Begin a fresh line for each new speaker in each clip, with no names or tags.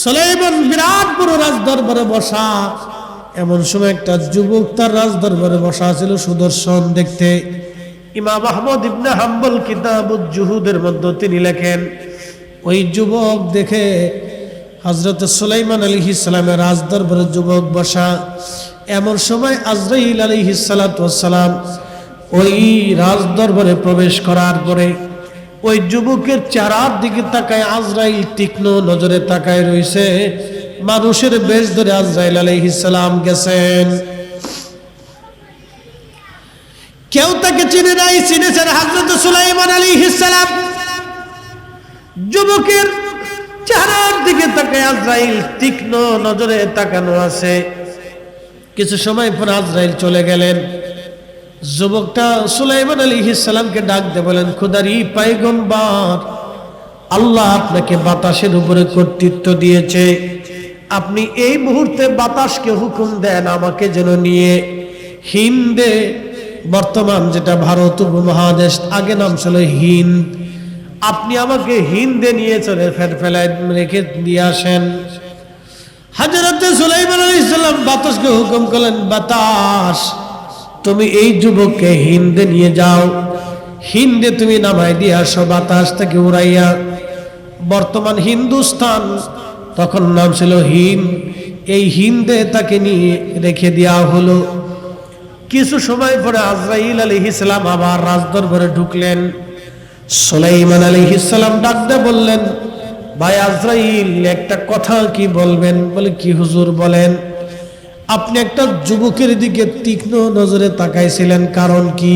সুলাইমান বিরাট বড় রাজদরবারে বসা। এমন সময় একটা যুবক তার রাজদরবারে বসা ছিল, সুদর্শন দেখতে। ইমাম আহমদ ইবনে হাম্বল কিতাবুজ জুহুদের মধ্যে তিনি লেখেন, ওই যুবক দেখে হযরত সুলাইমান আলাইহিস সালামের রাজদরবারে যুবক বসা। এমন সময় আজরাইল আলাইহিস সালাতু ওয়াস সালাম ওই রাজদরবারে প্রবেশ করার পরে ওই যুবকের চেহারার দিকে তাকায় আজরাইল তীক্ষ্ণ নজরে তাকায় রইছে। মানুষের বেশ ধরে আজরাইল আলাইহিস সালাম গেছেন। কেউ তাকে চিনে নাই, চিনেছেন হযরত সুলাইমান আলাইহিস সালাম। যুবকের চেহারার দিকে তাকায় আজরাইল তীক্ষ্ণ নজরে তাকানো আছে। কিছু সময় পর আজরাইল চলে গেলেন। যুবকটা সুলাইমান আলাইহিস সালামকে ডাক দিয়ে বলেন, খোদারি পয়গম্বর, আল্লাহ আপনাকে বাতাসের উপরে কর্তৃত্ব দিয়েছে। আপনি এই মুহূর্তে বাতাসকে হুকুম দেন আমাকে যেন নিয়ে হিন্দে, বর্তমান যেটা ভারত উপমহাদেশ, আগে নাম ছিল হিন্দ, আপনি আমাকে হিন্দে নিয়ে চলে ফেলায় রেখে দিয়ে আসেন। হযরত সুলাইমান আলাইহিস সালাম বাতাসকে হুকুম করলেন, বাতাস তুমি এই যুবককে হিন্দে নিয়ে যাও, হিন্দে তুমি নামাই দিয়ে আসো বাতাস থেকে উড়াইয়া। বর্তমান হিন্দুস্তান, তখন নাম ছিল হিন্দ, এই হিন্দে তাকে নিয়ে রেখে দেওয়া হলো। কিছু সময় পরে আজরাইল আলাইহিস সালাম আবার রাজদরবারে ঢুকলেন। সুলাইমান আলাইহিস সালাম ডাক দিয়ে বললেন, ভাই আজরাইল, একটা কথা কি বলবেন? বলে, কি হুজুর বলেন। আপনি একটা যুবকের দিকে তীক্ষ্ণ নজরে তাকাইছিলেন, কারণ কি?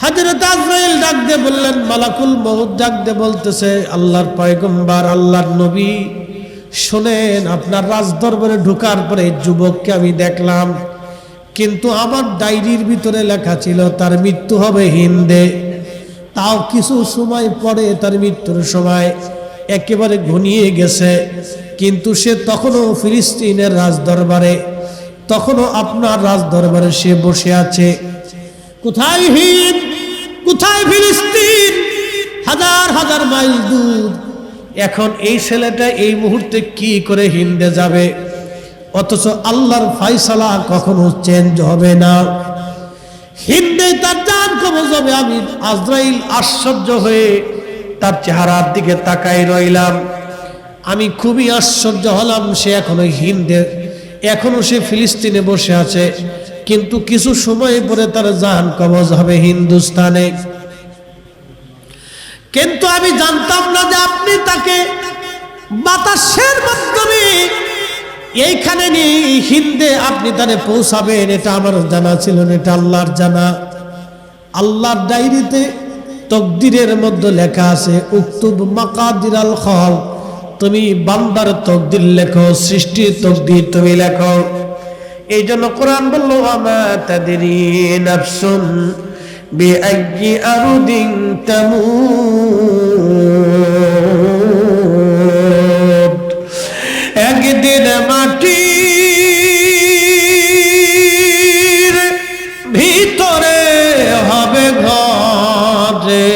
হযরত আজরাইল ডাক দিয়ে বললেন, মালাকুল মউত ডাক দিয়ে বলতেছে, আল্লাহর পয়গম্বর, আল্লাহর নবী, শুনেন, আপনার রাজদরবারে ঢোকার পরে যুবককে আমি দেখলাম, কিন্তু আমার ডায়েরির ভিতরে লেখা ছিল তার মৃত্যু হবে হিন্দে। তাও কিছু সময় পরে তার মৃত্যুর সময় একেবারে ঘনিয়ে গেছে, কিন্তু সে তখনও ফিলিস্তিনের রাজদরবারে, তখনও আপনার রাজদরবারে সে বসে আছে। কোথায় হিন্দ, কোথায় ফিলিস্তিন, হাজার হাজার মাইল দূর। এখন এই ছেলেটা এই মুহূর্তে কি করে হিন্দে যাবে? অথচ আল্লাহর ফয়সালা কখনো চেঞ্জ হবে না, হিন্দে তার জান কবজ হবে। আমি আজরাইল আশ্চর্য হয়ে তার চেহারার দিকে তাকাই রইলাম। আমি খুবই আশ্চর্য হলাম, সে এখনো হিন্দে, এখনো সে ফিলিস্তিনে বসে আছে, কিন্তু কিছু সময় পরে তার জান কবজ হবে হিন্দুস্তানে। কিন্তু আমি জানতাম না যে আপনি তাকে বাতাসের মাধ্যমে এইখানে নিয়ে হিন্দে আপনি তারে পৌঁছাবেন, এটা আমার জানা ছিল না, এটা আল্লাহর জানা। আল্লাহর ডায়েরিতে তকদিরের মধ্যে লেখা আছে, উক্তুব মাকাদিরাল খালক, তুমি বান্দার তকদির লেখো, সৃষ্টির তকদির তুমি লেখো। এই জন্য কোরআন বলল, আমা তাদরি নাফসুন বিআইয়ি আরদিন তামুত, একদিন মাটির ভিতরে হবে ঘরে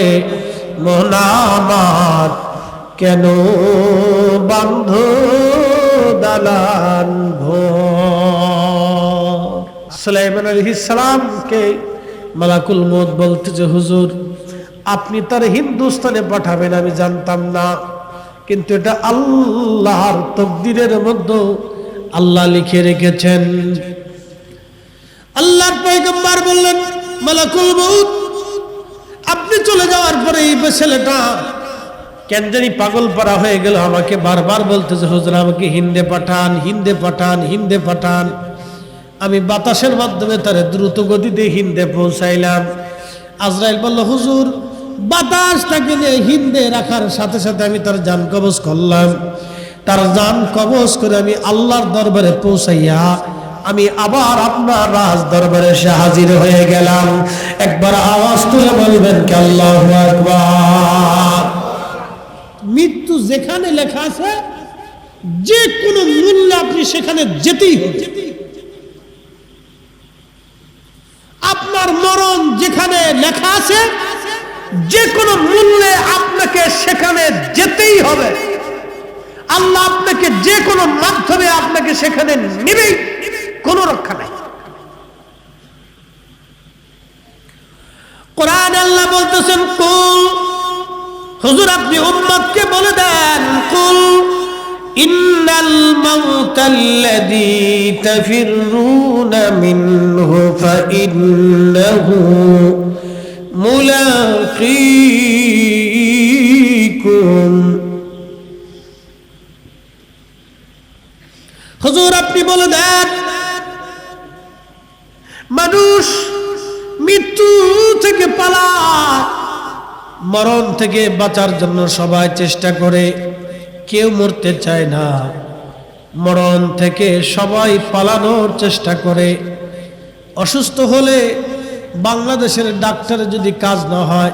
মোনামাত, কেন বান্ধ দালান ঘর। সুলাইমান আলাইহিস সালামকে মালাকুল মউত বলতেছে, হুজুর আপনি তার হিন্দুস্তানে পাঠাবেন আমি জানতাম না, কিন্তু এটা আল্লাহর তকদিরের মধ্যে আল্লাহ লিখে রেখেছেন। আল্লাহর পয়গম্বর বললেন, মালাকুল মউত আপনি চলে যাওয়ার পরে এই ছেলেটা কেন জানি পাগল পারা হয়ে গেল, আমাকে বারবার বলতেছে, হুজুর আমাকে হিন্দে পাঠান, হিন্দে পাঠান, হিন্দে পাঠান। আমি বাতাসের মাধ্যমে তার দ্রুত গতিতে হিন্দে পৌঁছাইলাম। আজরাইল বলল, হুজুর বাতাস তাকে নিয়ে হিন্দে রাখার সাথে সাথে আমি তার জান কবজ করলাম। তার জান কবজ করে আমি আল্লাহর দরবারে পৌঁছাইয়া আমি আবার আপনার রাজ দরবারে এসে হাজির হয়ে গেলাম। একবার আওয়াজ তুলে বলবেন কি আল্লাহু আকবার। মৃত্যু যেখানে লেখা আছে, যে কোনো মূল্যে আপনি সেখানে যেতেই হবে। আপনার মরণ যেখানে লেখা আছে, যে কোনো মূল্যে আপনাকে সেখানে যেতেই হবে। আল্লাহ আপনাকে যে কোনো মাধ্যমে আপনাকে সেখানে নেবেই, কোনো রক্ষা নাই। কোরআন আল্লাহ বলতেছেন, কুল, হুজুর আপনি উম্মতকে বলে দেন, কুল ইন্নাল মাউতাল্লাযী তাফিররুনা মিনহু ফাইন্নাহু মুলাকীকুম। হুজুর আপনি বলে দেন, মানুষ মৃত্যু থেকে পালায়, মরণ থেকে বাঁচার জন্য সবাই চেষ্টা করে, কেউ মরতে চায় না। মরণ থেকে সবাই পালানোর চেষ্টা করে। অসুস্থ হলে বাংলাদেশের ডাক্তারের যদি কাজ না হয়,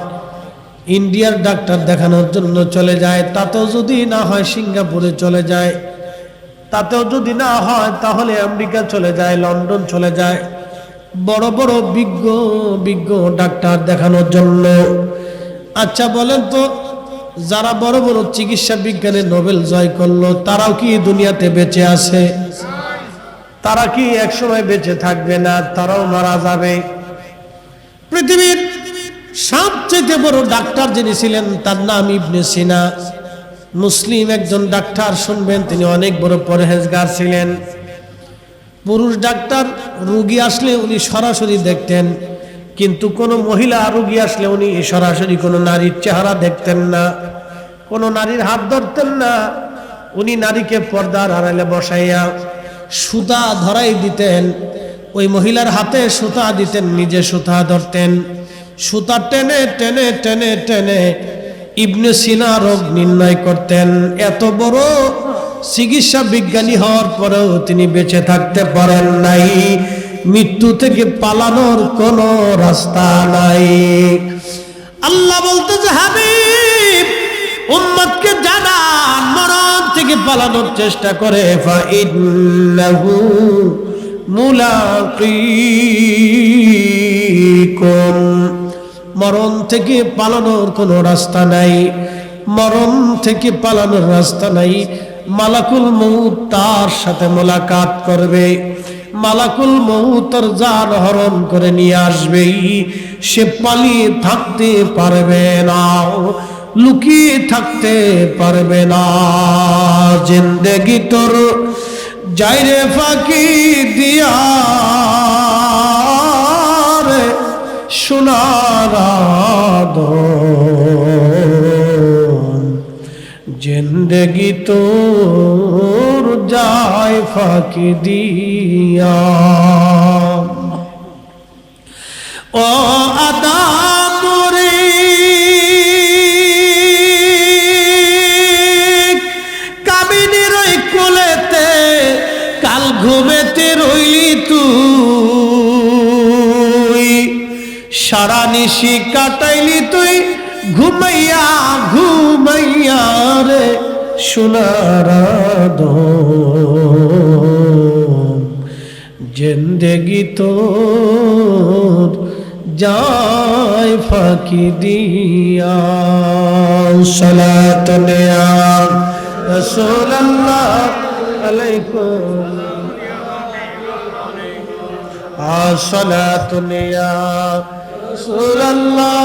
ইন্ডিয়ার ডাক্তার দেখানোর জন্য চলে যায়। তাতেও যদি না হয় সিঙ্গাপুরে চলে যায়। তাতেও যদি না হয় তাহলে আমেরিকা চলে যায়, লন্ডন চলে যায়, বড় বড় বিজ্ঞ বিজ্ঞ ডাক্তার দেখানোর জন্য। আচ্ছা বলেন তো, যারা বড় বড় চিকিৎসা বিজ্ঞানে নোবেল জয় করলো, তারাও কি দুনিয়াতে বেঁচে আছে? তারা কি একসময় বেঁচে থাকবে না? তারাও মারা যাবে। পৃথিবীর সবচেয়ে বড় ডাক্তার যিনি ছিলেন তার নাম ইবনে সিনা। মুসলিম একজন ডাক্তার, শুনবেন, তিনি অনেক বড় পরহেজগার ছিলেন। পুরুষ ডাক্তার রোগী আসলে উনি সরাসরি দেখতেন, কিন্তু কোনো মহিলা রোগী আসলে উনি সরাসরি কোনো নারীর চেহারা দেখতেন না, কোনো নারীর হাত ধরতেন না। উনি নারীকে পর্দার আড়ালে বসাইয়া সুতা ধরাই দিতেন, ওই মহিলার হাতে সুতা দিতেন, নিজে সুতা ধরতেন, সুতা টেনে টেনে টেনে টেনে ইবনে সিনা রোগ নির্ণয় করতেন। এত বড় চিকিৎসা বিজ্ঞানী হওয়ার পরেও তিনি বেঁচে থাকতে পারেন নাই। মৃত্যু থেকে পালানোর কোনো রাস্তা নাই। আল্লাহ বলতে যে, হাবিব উম্মতকে জানান, মরণ থেকে পালানোর চেষ্টা করে, ফাইন্নাহু মুলাকীকুম। মরণ থেকে পালানোর কোনো রাস্তা নাই। মরণ থেকে পালানোর রাস্তা নাই। মালাকুল মউত তার সাথে মোলাকাত করবে। মালাকুল মউত তার জান হরণ করে নিয়ে আসবে। সে পালিয়ে থাকতে পারবে না, লুকিয়ে থাকতে পারবে না। জিন্দেগি তোর যাইরে ফাঁকি দিয়া রে সোনার জিন্দেগি তোর যায় ফাঁকি দিয়া। ও আদাম রে, কামিনীর ওই কোলেতে কাল ঘুমেতে রইলি তুই, সারা নিশি কাটাইলি তুই ঘুমাইয়া ঘুমাইয়া রে সোনার জিন্দেগি তোর যায় ফাঁকি দিয়া। সালাতুন ইয়া রাসূলুল্লাহ আলাইকুম, সালাতুন ইয়া রাসূলুল্লাহ।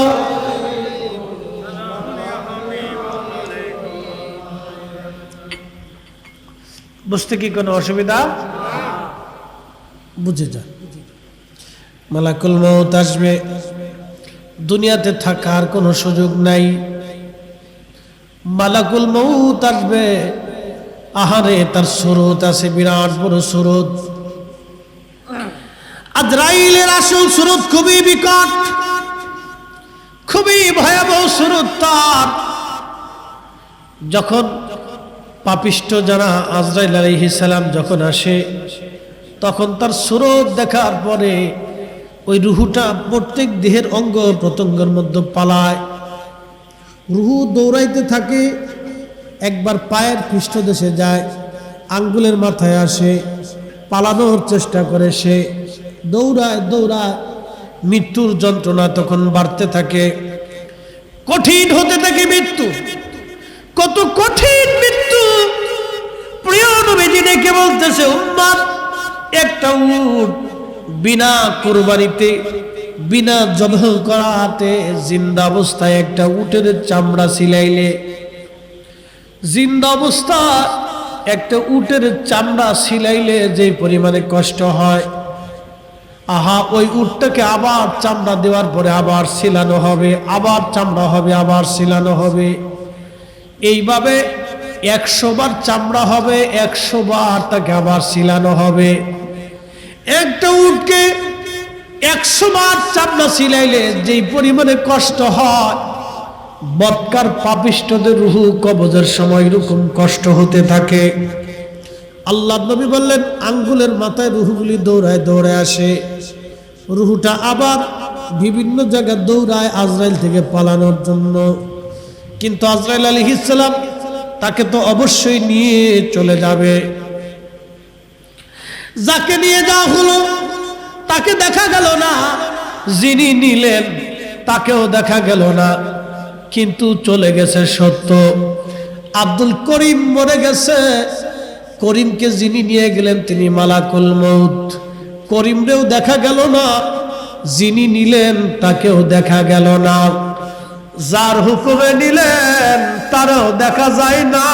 বুঝতে কি কোনো অসুবিধা? বুঝে যা। মালাকুল মউত আসবে, দুনিয়াতে থাকার কোনো সুযোগ নাই। মালাকুল মউত আসবে, আহারে তার সুরত আছে, বিরাট বড় সুরত। আজরাইলের আসল সুরত খুবই বিকট, খুবই ভয়াবহ সুরত তার। যখন পাপিষ্ঠ যারা আজরাইল আলাইহিস সালাম যখন আসে, তখন তার সুরত দেখার পরে ওই রুহুটা প্রত্যেক দেহের অঙ্গ প্রত্যঙ্গের মধ্যে পালায়। রুহু দৌড়াইতে থাকে, একবার পায়ের পৃষ্ঠদেশে যায়, আঙ্গুলের মাথায় আসে, পালানোর চেষ্টা করে, সে দৌড়ায় দৌড়ায়। মৃত্যুর যন্ত্রণা তখন বাড়তে থাকে, কঠিন হতে থাকে মৃত্যু। কত কঠিন মৃত্যু! বলতেছে, উম্মত, একটা উট বিনা কুরবানিতে, বিনা জবাহ করাতে, জিন্দা অবস্থায় একটা উটের চামড়া ছিলাইলে, জিন্দা অবস্থা একটা উটের চামড়া ছিলাইলে যে পরিমাণে কষ্ট হয়, আহা, ওই উটটাকে আবার চামড়া দেওয়ার পরে আবার ছিলানো হবে, আবার চামড়া হবে, আবার ছিলানো হবে, এইভাবে 100 বার চামড়া হবে, 100 বার তাকে আবার ছিলানো হবে। একটা উটকে 100 বার চামড়া ছিলাইলে যেই পরিমাণে কষ্ট হয়, বৎকার পাপিষ্ঠদের রুহু কবজের সময় এরকম কষ্ট হতে থাকে। আল্লাহ নবী বললেন, আঙ্গুলের মাথায় রুহুগুলি দৌড়ায় দৌড়ায় আসে, রুহুটা আবার বিভিন্ন জায়গায় দৌড়ায় আজরাইল থেকে পালানোর জন্য। কিন্তু আজরাইল আলাইহিস সালাম তাকে তো অবশ্যই নিয়ে চলে যাবে। যাকে নিয়ে যাওয়া হলো তাকে দেখা গেল না, যিনি নিলেন তাকেও দেখা গেল না, কিন্তু চলে গেছে সত্য। আব্দুল করিম মরে গেছে। করিমকে যিনি নিয়ে গেলেন তিনি মালাকুল মউত। করিমরেও দেখা গেল না, যিনি নিলেন তাকেও দেখা গেল না, যার হুকুমে নিলেন তারও দেখা যায় না,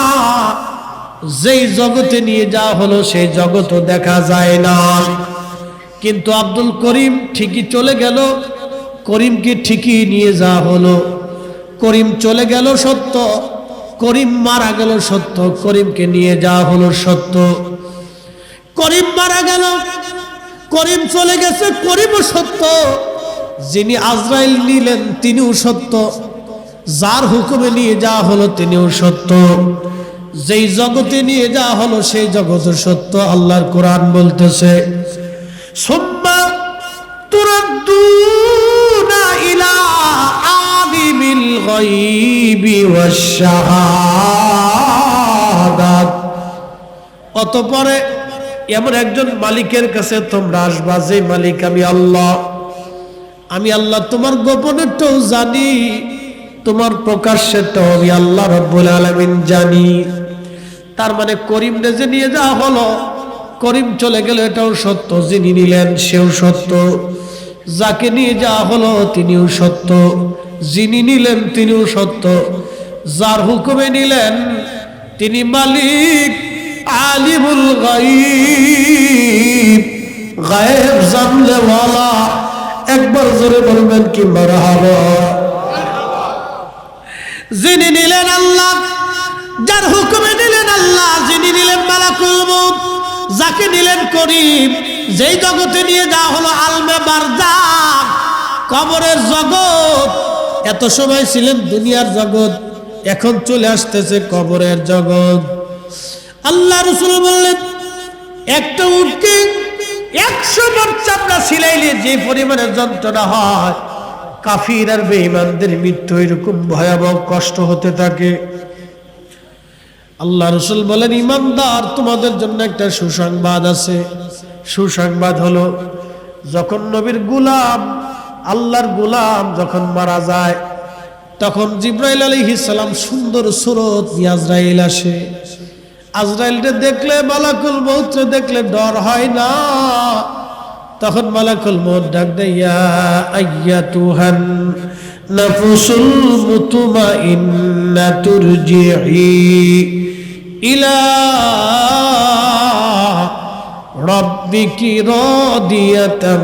যেই জগতে নিয়ে যাওয়া হলো সেই জগতও দেখা যায় না। কিন্তু আব্দুল করিম ঠিকই চলে গেল, করিমকে ঠিকই নিয়ে যাওয়া হলো। করিম চলে গেল সত্য, করিম মারা গেল সত্য, করিমকে নিয়ে যাওয়া হলো সত্য। করিম মারা গেল, করিম চলে গেছে, করিমও সত্য, যিনি আজরাইল নিলেন তিনিও সত্য, যার হুকুমে নিয়ে যাওয়া হলো তিনিও সত্য, যেই জগতে নিয়ে যাওয়া হলো সেই জগৎ সত্য। আল্লাহর কোরআন বলতেছে, সুম্মা তুরাদ্দুনা ইলা আলিমিল গায়বি ওয়াশ শাহাদাত, অতঃপরে এমন একজন মালিকের কাছে তোমরা আসবা, যে মালিক আমি আল্লাহ। আমি আল্লাহ তোমার গোপনেরটাও জানি, তোমার প্রকাশ্যেরটাও আমি আল্লাহ রাব্বুল আলামিন জানি। তার মানে করিমরে যে নিয়ে যাওয়া হলো, করিম চলে গেল এটাও সত্য, যিনি নিলেন সেও সত্য, যাকে নিয়ে যাওয়া হলো তিনিও সত্য, যিনি নিলেন তিনিও সত্য, যার হুকুমে নিলেন তিনি মালিক, আলিমুল গায়ব, গায়েব জানলে ওয়ালা। একবার জোরে বলবেন কি মারহাবা। যিনি নিলেন আল্লাহ, যার হুকুমে নিলেন আল্লাহ, যিনি নিলেন মালাকুল মউত, যাকে নিলেন করিম, যেই জগতে নিয়ে যাওয়া হলো আলমে বারজাখ, কবরের জগৎ। এত সময় ছিলেন দুনিয়ার জগৎ, এখন চলে আসতেছে কবরের জগৎ। আল্লাহ রাসূল বললেন, একটা উটকে 100 বার চামড়া ছিলাইলে যে পরিমাণে যন্ত্রণা হয়, কাফির আর বেঈমানদের মৃত্যু এরকম ভয়াবহ কষ্ট হতে থাকে। আল্লাহ রাসূল বলেন, ইমানদার, তোমাদের জন্য একটা সুসংবাদ আছে। সুসংবাদ হলো, যখন নবীর গোলাম, আল্লাহর গোলাম যখন মারা যায়, তখন জিবরাইল আলাইহিস সালাম সুন্দর সুরত নিয়ে আজরাইল আসে। আজরাইলকে দেখলে, মালাকুল মউতকে দেখলে ডর হয় না। তখন মালাকুল মউত ডাক দেয়, ইয়া আইয়াতুহান নাফসুল মুতমাইন্না তুরজিই ইলা রাব্বিকি রাদিয়াতাম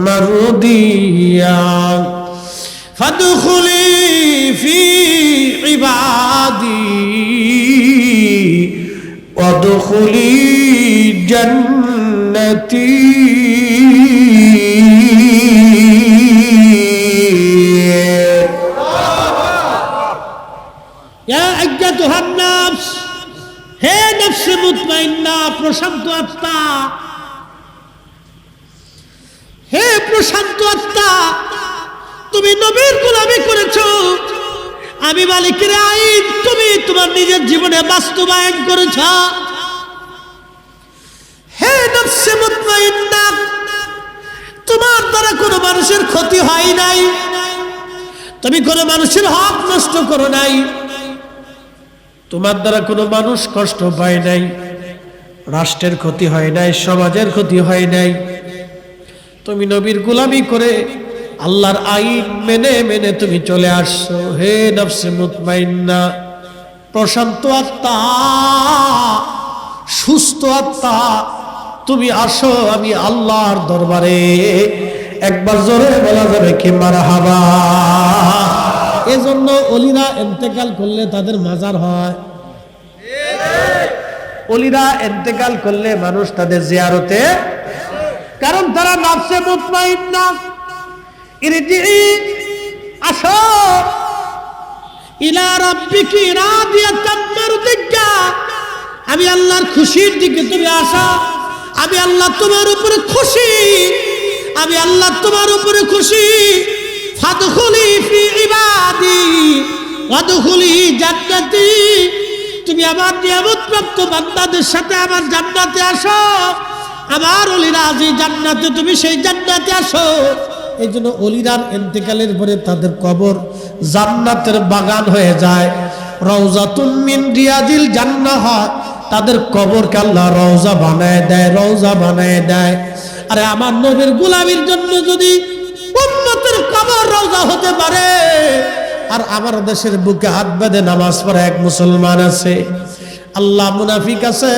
মারদিয়া ফাদখুলি ফি ইবাদি ওয়াদখুলি জান্নাতি। ইয়া আইয়াতুহান নাফস, হে নফসে মুতমাইন্না, প্রশান্ত আত্মা, হে প্রশান্ত আত্মা, তুমি নবীর গোলামি করেছো, আমি মালিকের আইন তুমি তোমার নিজের জীবনে বাস্তবায়ন করেছ। হে নফসে মুতমাইন্না, তোমার দ্বারা কোনো মানুষের ক্ষতি হয় নাই, তুমি কোনো মানুষের হক নষ্ট করো নাই, তোমার দ্বারা কোনো মানুষ কষ্ট পায় নাই, রাষ্ট্রের ক্ষতি হয় নাই, সমাজের ক্ষতি হয় নাই। তুমি নবীর গোলামি করে আল্লাহর আইন মেনে মেনে তুমি চলে আসছো। হে নফসে মুতমাইন্না, প্রশান্ত আত্মা, সুস্থ আত্মা, তুমি আসো আমি আল্লাহর দরবারে। একবার জোরে বলা যাবে কি মারহাবা। এজন্য ওলিরা ইন্তেকাল করলে তাদের মাজার হয়। ওলিরা ইন্তেকাল করলে মানুষ তাদের জিয়ারতে, কারণ তারা নফসে মুতমাইন্না। ইরজিই, আসো ইলা রাব্বিকি রাদিয়াতাম মারদিয়া, আমি আল্লাহর খুশির দিকে তুমি আসো। আমি আল্লাহ তোমার উপরে খুশি, আমি আল্লাহ তোমার উপরে খুশি। ফাদখুলি ফি ইবাদি ওয়াদখুলি জান্নাতি, তুমি আমার নিয়ামতপ্রাপ্ত বান্দাদের সাথে আমার জান্নাতে আসো। আমার ওলিরা যে জান্নাতে, তুমি সেই জান্নাতে আসো। এই জন্য ওলিরার ইন্তেকালের পরে তাদের কবর জান্নাতের বাগান হয়ে যায়, রওজাতুম মিন রিয়াদিল জান্নাহ। তাদের কবরকে আল্লাহ রওজা বানায় দেয়, রওজা বানায় দেয়। আরে আমার নবীর গোলামির জন্য যদি উম্মতের কবর রওজা হতে পারে, আর আমার দেশের বুকে হাত বেঁধে নামাজ পড়ে এক মুসলমান আছে, আল্লাহ মুনাফিক আছে,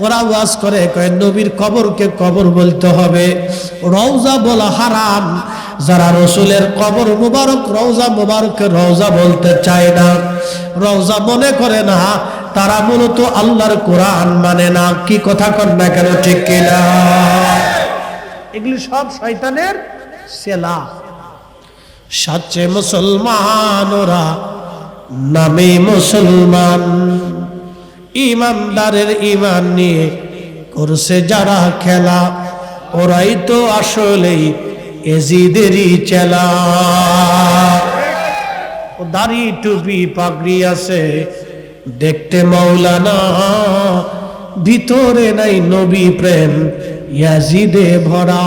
ওরা ওয়াজ করে কয় নবীর কবরকে কবর বলতে হবে, রওজা বলা হারাম। যারা রসুলের কবর মুবারক রওজা মুবারককে রওজা বলতে চায় না, রওজা মনে করে না, তারা মূলত আল্লাহর কোরআন মানে না। কি কথা কর না কেন, ঠিক কিনা? এগুলি সব শয়তানের সেলা। সাচ্চে মুসলমান ওরা, নামে মুসলমান, ইমানদারের ইমান নিয়ে করছে যারা খেলা, ওরাই তো আসলেই এজিদেরই চেলা। ও দাড়ি টুপি পাগড়ি আছে, দেখতে মাওলানা, ভিতরে নাই নবী প্রেম, ইয়াজিদে ভরা।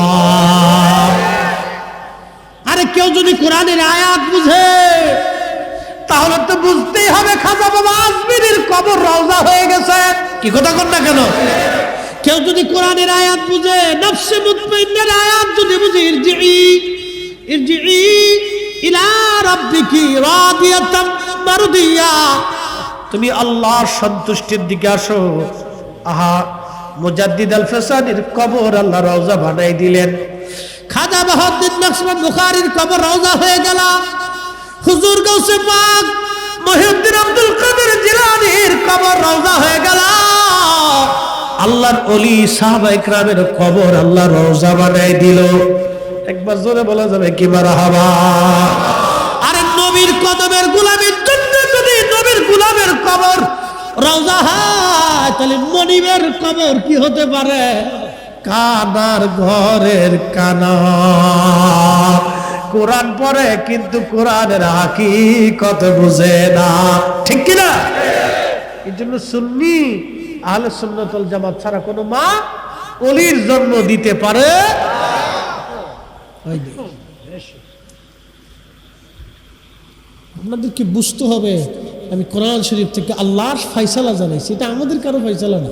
আরে কেউ যদি কোরআনের আয়াত বুঝে, তাহলে তো বুঝতেই হবে খাজা বাবা আজমিরের কবর রওজা হয়ে গেছে। কি কথা কর না কেন? কেউ যদি কোরআনের আয়াত বুঝে, নফসে মুতমাইন্নার আয়াত যদি বুঝে, ইরজিই ইলা রাব্বিকি রাদিয়াতাম মারদিয়া, তুমি আল্লাহর সন্তুষ্টির দিকে আসো। আহা, মুজাদ্দিদ আল ফেসানির কবর আল্লাহ রওজা বানাই দিলেন। খাজা বাহাউদ্দিন নকশবন্দ বুখারীর কবর রওজা হয়ে গেল। হুজুর গাউসে পাক মহিউদ্দিন আব্দুল কাদের জিলানীর কবর রওজা হয়ে গেল। আল্লাহর ওলি সাহাবা ইকরামের কবর আল্লাহ রওজা বানাই দিল। একবার জোরে বলা যাবে কি মারহাবা। আরে নবীর কদমের গোলামের জন্য যদি নবীর গোলামের কবর রওজা হয়, তাহলে মনিবের কবর কি হতে পারে? কানার ঘরের কানা। কোরআন পড়ে কিন্তু কোরআনের হাকিকত বুঝে না, ঠিক কিনা? এই জন্য সুন্নি আহলে সুন্নাত ওয়াল জামাত ছাড়া কোনো মা ওলির জন্ম দিতে পারে। আপনাদেরকে বুঝতে হবে, আমি কোরআন শরীফ থেকে আল্লাহর ফয়সালা জানাইছি, এটা আমাদের কারো ফয়সালা না,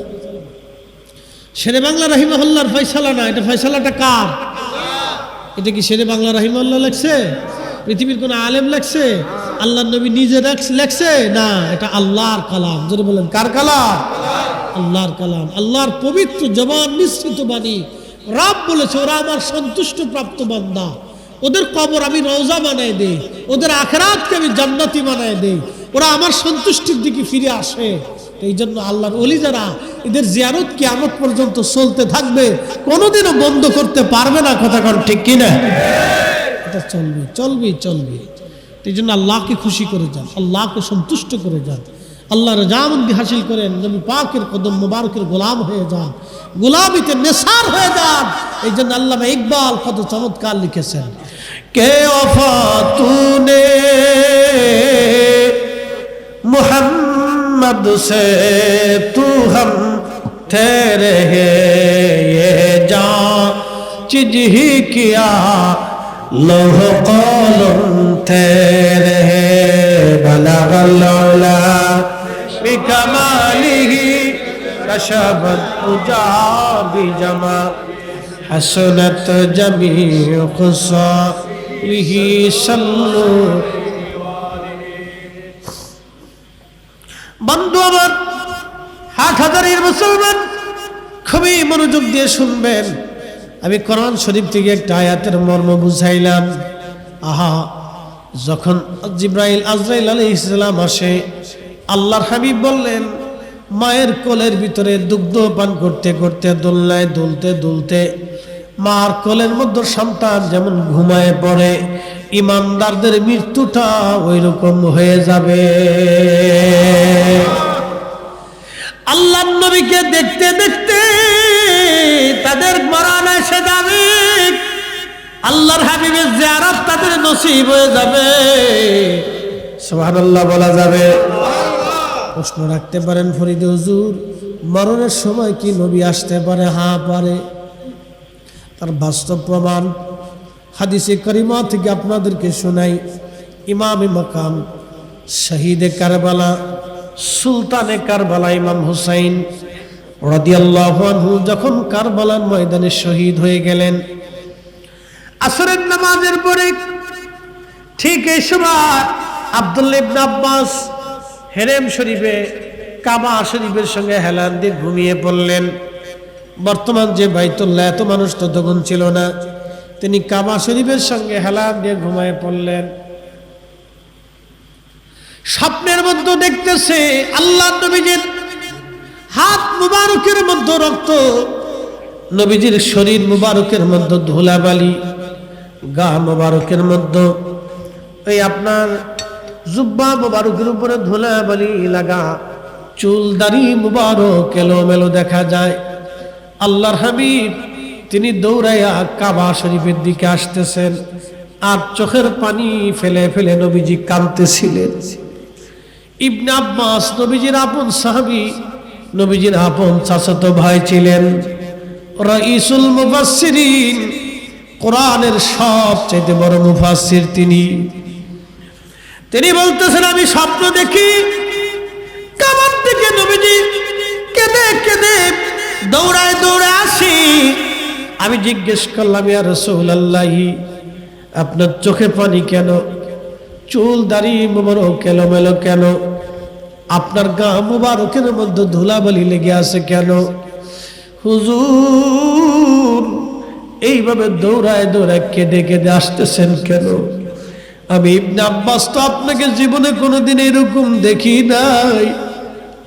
শেরে বাংলা রাহিমাহুল্লাহর ফয়সালা না। এটা ফয়সালাটা কার? এটা কি শেরে বাংলা রাহিমাহুল্লাহ লেখছে? পৃথিবীর কোন আলেম লেখছে? আল্লাহর নবী নিজে লেখছে? না, এটা আল্লাহর কালাম। যদি বলেন কার কালাম? আল্লাহর কালাম, আল্লাহর পবিত্র জবান নিঃসৃত বাণী। রব বলেছে ওরা আমার সন্তুষ্ট প্রাপ্ত বান্দা, ওদের কবর আমি রওজা বানাই দেই, ওদের আখিরাতকে আমি জান্নাতি বানাই দেই, ওরা আমার সন্তুষ্টির দিকে ফিরে আসে। এই জন্য আল্লাহর ওলি যারা, এদের জিয়ারত কিয়ামত পর্যন্ত চলতে থাকবে, কোনোদিনও বন্ধ করতে পারবে না। কথা কন ঠিক কিনা? এটা চলবে চলবে চলবে। এই জন্য আল্লাহকে খুশি করে যান, আল্লাহকে সন্তুষ্ট করে যান, আল্লাহর রাজামন্দি হাসিল করেন, নবী পাকের কদম মুবারকের গোলাম হয়ে যান, গোলামিতে নেশার হয়ে যান। এই জন্য আল্লামা ইকবাল কত চমৎকার লিখেছেন, কে ওফা তুনে मुहम्मद से तू हम तेरे ये जान चिज ही किया लौह कलम तेरे बलगल उला बिकमालिही كشفت أجابي جما حسنت جميع خصاله صلوا বন্ধু আমার হাটহাজারীর মুসলমান খুবই মনোযোগ দিয়ে শুনবেন আমি কোরআন শরীফ থেকে একটা আয়াতের মর্ম বুঝাইলাম আহা যখন জিব্রাইল আজরাইল আলাইহিস সালাম আসে আল্লাহর হাবিব বললেন মায়ের কোলের ভিতরে দুগ্ধ পান করতে করতে দোলনায় দুলতে দুলতে মার কোলের মধ্যে সন্তান যেমন ঘুমায় পড়ে ইমানদারদের মৃত্যুটা ওই রকম হয়ে যাবে আল্লাহর নবীকে দেখতে দেখতে তাদের মরণ এসে যাবে আল্লাহর হাবিবের জিয়ারত তাদের নসিব হয়ে যাবে সুবহানাল্লাহ বলা যাবে প্রশ্ন রাখতে পারেন ফরিদ হুজুর মরণের সময় কি নবী আসতে পারে হ্যাঁ পারে তার বাস্তব প্রমাণ হাদিসে কারিমা থেকে আপনাদেরকে শোনাই ইমামে মাকাম শহীদে কারবালা সুলতানে কারবালা ইমাম হুসাইন রাদিয়াল্লাহু আনহু যখন কারবালার ময়দানে শহীদ হয়ে গেলেন আসরের নামাজের পরে ঠিক এই সময় আব্দুল্লাহ ইবনে আব্বাস হেরেম শরীফে কাবা শরীফের সঙ্গে হেলান দিয়ে ঘুমিয়ে পড়লেন বর্তমান যে বাইতুল্লাহ এত মানুষ তো তখন ছিল না তিনি কাবা শরীফের সঙ্গে হেলান দিয়ে ঘুমিয়ে পড়লেন স্বপ্নের মধ্যে দেখতেছে আল্লাহ নবীজির হাত মুবারকের মধ্যে রক্ত নবীজির শরীর মুবারকের মধ্যে ধুলাবালি গা মুবারকের মধ্যে এই আপনার জুব্বা মুবারকের উপরে ধুলাবালি লাগা চুল দাড়ি মুবারক এলোমেলো দেখা যায় আল্লাহর হাবিব তিনি দৌড়াইয়া কাবা শরীফের দিকে আসতেছেন আর চোখের পানি ফেলে ফেলে নবীজি কাঁদতেছিলেন ইবনে আব্বাস নবীজির আপন সাহাবী নবীজির আপন চাচাতো ভাই ছিলেন রাইসুল মুফাসসিরিন কোরআনের সবচেয়ে বড় মুফাসসির তিনি বলতেছেন আমি স্বপ্ন দেখি কাবার থেকে নবীজি কেঁদে কেঁদে দৌড়ায় দৌড়ায় আসি আমি জিজ্ঞেস করলাম ইয়া রাসূলুল্লাহ আপনার চোখে পানি কেন চুল দাড়ি মুবারক এলোমেলো কেন আপনার গা মুবারকের মধ্যে ধুলাবালি লেগে আছে কেন হুজুর এইভাবে দৌড়ায় দৌড়ায় কেঁদে কেঁদে আসতেছেন কেন আমি ইবনে আব্বাস তো আপনাকে জীবনে কোনোদিন এরকম দেখি নাই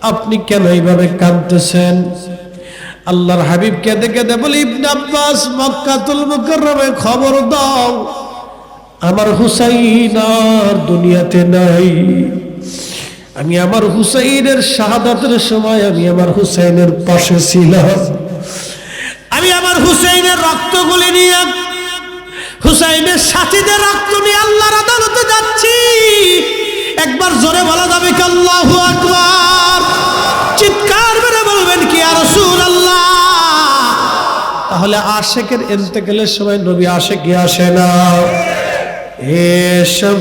আপনি কেন এইভাবে কাঁদতেছেন আল্লাহর হাবিব কেঁদে কেঁদে বলে ইবনে আব্বাস মক্কাতুল মুকাররমে খবর দাও আমার হুসাইন আর দুনিয়াতে নাই আমি আমার হুসাইনের শাহাদাতের সময় আমি আমার হুসাইনের পাশে ছিলাম আমি আমার হুসাইনের রক্তগুলি নিয়ে হুসাইনের সাথীদের রক্ত নিয়ে আল্লাহর আদালতে যাচ্ছি একবার জোরে বলা যাবে কি আল্লাহু আকবার চিৎকার করে বলবেন কি ইয়া রাসূলুল্লাহ তাহলে আশিকের ইন্তেকালের সময় নবী আসে কি আসে না এসব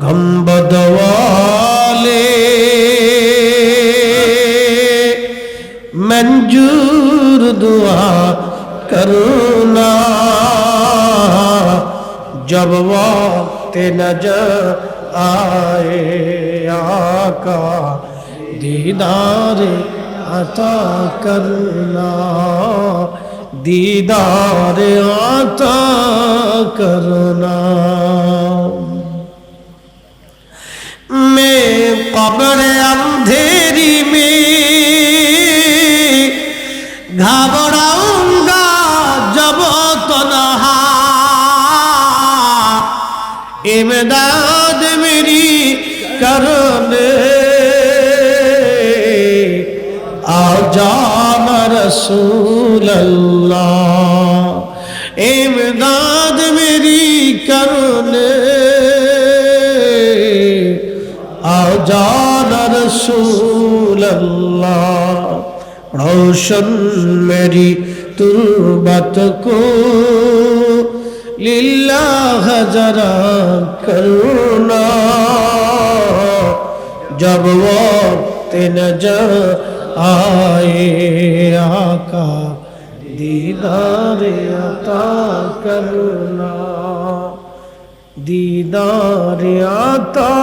গম্বদওয়ালে मंजूर दुआ करना जब वक्त नजर आए आका दीदार अता करना दीदार अता करना मैं कब्र अंधेरी में घबराऊंगा जब तन्हा इमदाद मेरी करने आ जाना रसूल अल्लाह इमदाद मेरी करने आ जाना रसूल अल्लाह रोशन मेरी तुर्बत को लिल्लाह जरा करना जब वक्त नजर आए आका दीदारे अता करना दीदारे अता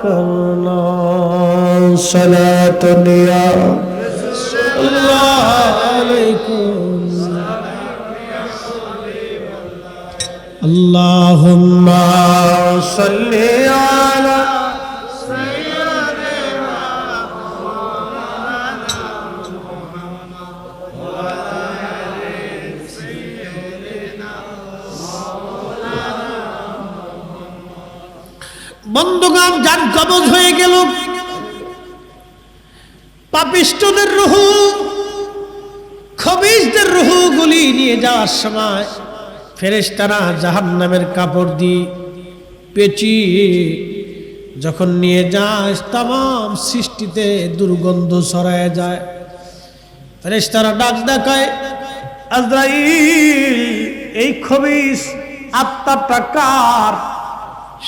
करना सलातुन या अल्लाहुम्मा सल्ली अला বন্ধুগণ, যান কবজ হয়ে গেল। পাপিষ্ঠদের রূহ, খবিসদের রূহগুলি নিয়ে যাওয়ার সময় ফেরেশতারা জাহান্নামের কাপড় দিয়ে পেঁচিয়ে যখন নিয়ে যায়, তামাম সৃষ্টিতে দুর্গন্ধ ছড়ায় যায়। ফেরেশতারা ডাক দেখায়, আজরাইল, এই খবিস আত্মাটা কার?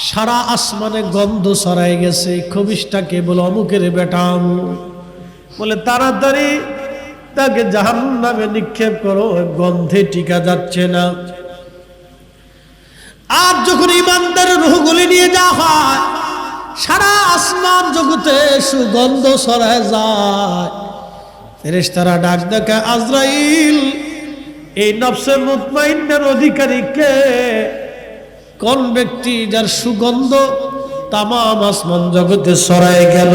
সারা আসমানে গন্ধ ছড়ায় গেছে। খবিসটাকে বলে অমুকের বেটা অমুক। বলে তাড়াতাড়ি তাকে জাহান্নামে নিক্ষেপ করো, গন্ধে টিকা যাচ্ছে না। আর যখন ইমানদারের রূহগুলি নিয়ে যাওয়া হয়, সারা আসমান জগতে সুগন্ধ ছড়ায় যায়। ফেরেশতারা ডাক দেখে, আজরাইল, এই নফসে মুতমাইন্নার অধিকারী কে? কোন ব্যক্তি যার সুগন্ধ তামাম আসমান জগতে ছড়ায় গেল?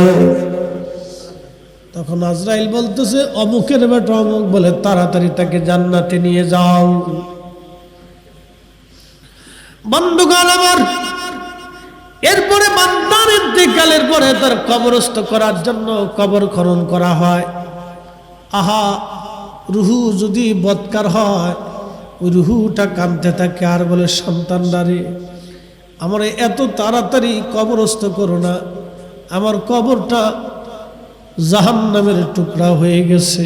তখন আজরাইল বলতেছে, অমুকের বেটা অমুক। বলে তাড়াতাড়ি তাকে জান্নাতে নিয়ে যাও। বন্ধুগণ আমার, এরপরে বান্দার ইন্তেকালের পরে তার কবরস্থ করার জন্য কবর খনন করা হয়। আহা, রুহু যদি বদকার হয়, ওই রুহুটা কাঁদতে থাকে আর বলে, সন্তানদারে, আমার এত তাড়াতাড়ি কবরস্থ করো না, আমার কবরটা জাহান্নামের টুকরা হয়ে গেছে।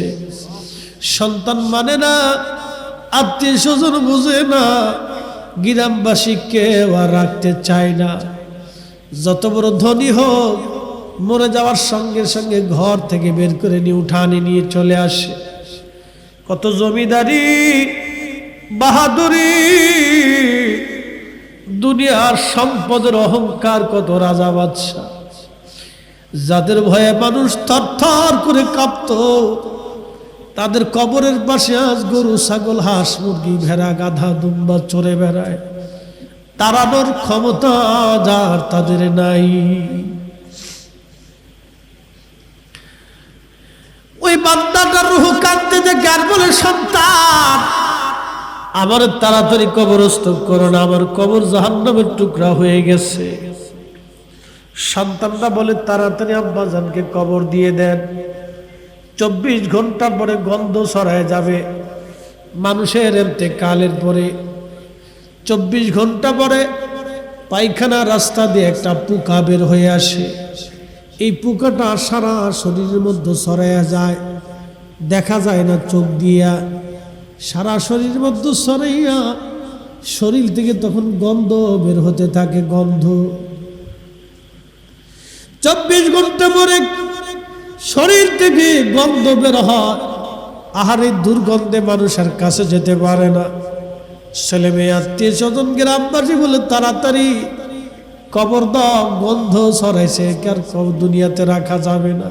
সন্তান মানে না, আত্মীয় স্বজন বুঝে না, গ্রামবাসী কেউ আর রাখতে চায় না। যত বড় ধনী হোক, মরে যাওয়ার সঙ্গে সঙ্গে ঘর থেকে বের করে নিয়ে উঠানে নিয়ে চলে আসে। কত জমিদারি, বাহাদুরি, দুনিয়ার সম্পদের অহংকার, কত রাজা বাদশা, যাদের ভয়ে মানুষ থরথর করে কাঁপত, তাদের কবরের পাশে আজ গরু, ছাগল, হাঁস, মুরগি, ভেড়া, গাধা, দুম্বা চড়ে বেড়ায়। তাড়ানোর ক্ষমতা যার তাদের নাই। ওই বান্দাটার রূহ কাঁদতে দেখে আর বলে, সন্তান, আমার তাড়াতাড়ি কবরস্থ করো না, আমার কবর জাহান্নামের টুকরা হয়ে গেছে। সন্তানরা বলে, তাড়াতাড়ি আব্বাজানকে কবর দিয়ে দেন, 24 ঘন্টা পরে গন্ধ ছড়ায় যাবে। মানুষের ইন্তেকালের পরে 24 ঘন্টা পরে পায়খানা রাস্তা দিয়ে একটা পোকা বের হয়ে আসে। এই পোকাটা সারা শরীরের মধ্যে ছড়াইয়া যায়, দেখা যায় না চোখ দিয়া, সারা শরীরের মধ্যে ছড়াইয়া শরীর থেকে তখন গন্ধ বের হতে থাকে। গন্ধ 24 ঘন্টা পরে শরীর থেকে গন্ধ বের হয়। আহারে, দুর্গন্ধে মানুষের কাছে যেতে পারে না। ছেলে মেয়ে, আত্মীয় স্বজন, গ্রামবাসী বলে, তাড়াতাড়ি কবর দাও, গন্ধ ছড়াইছে, কার কবর দুনিয়াতে রাখা যাবে না।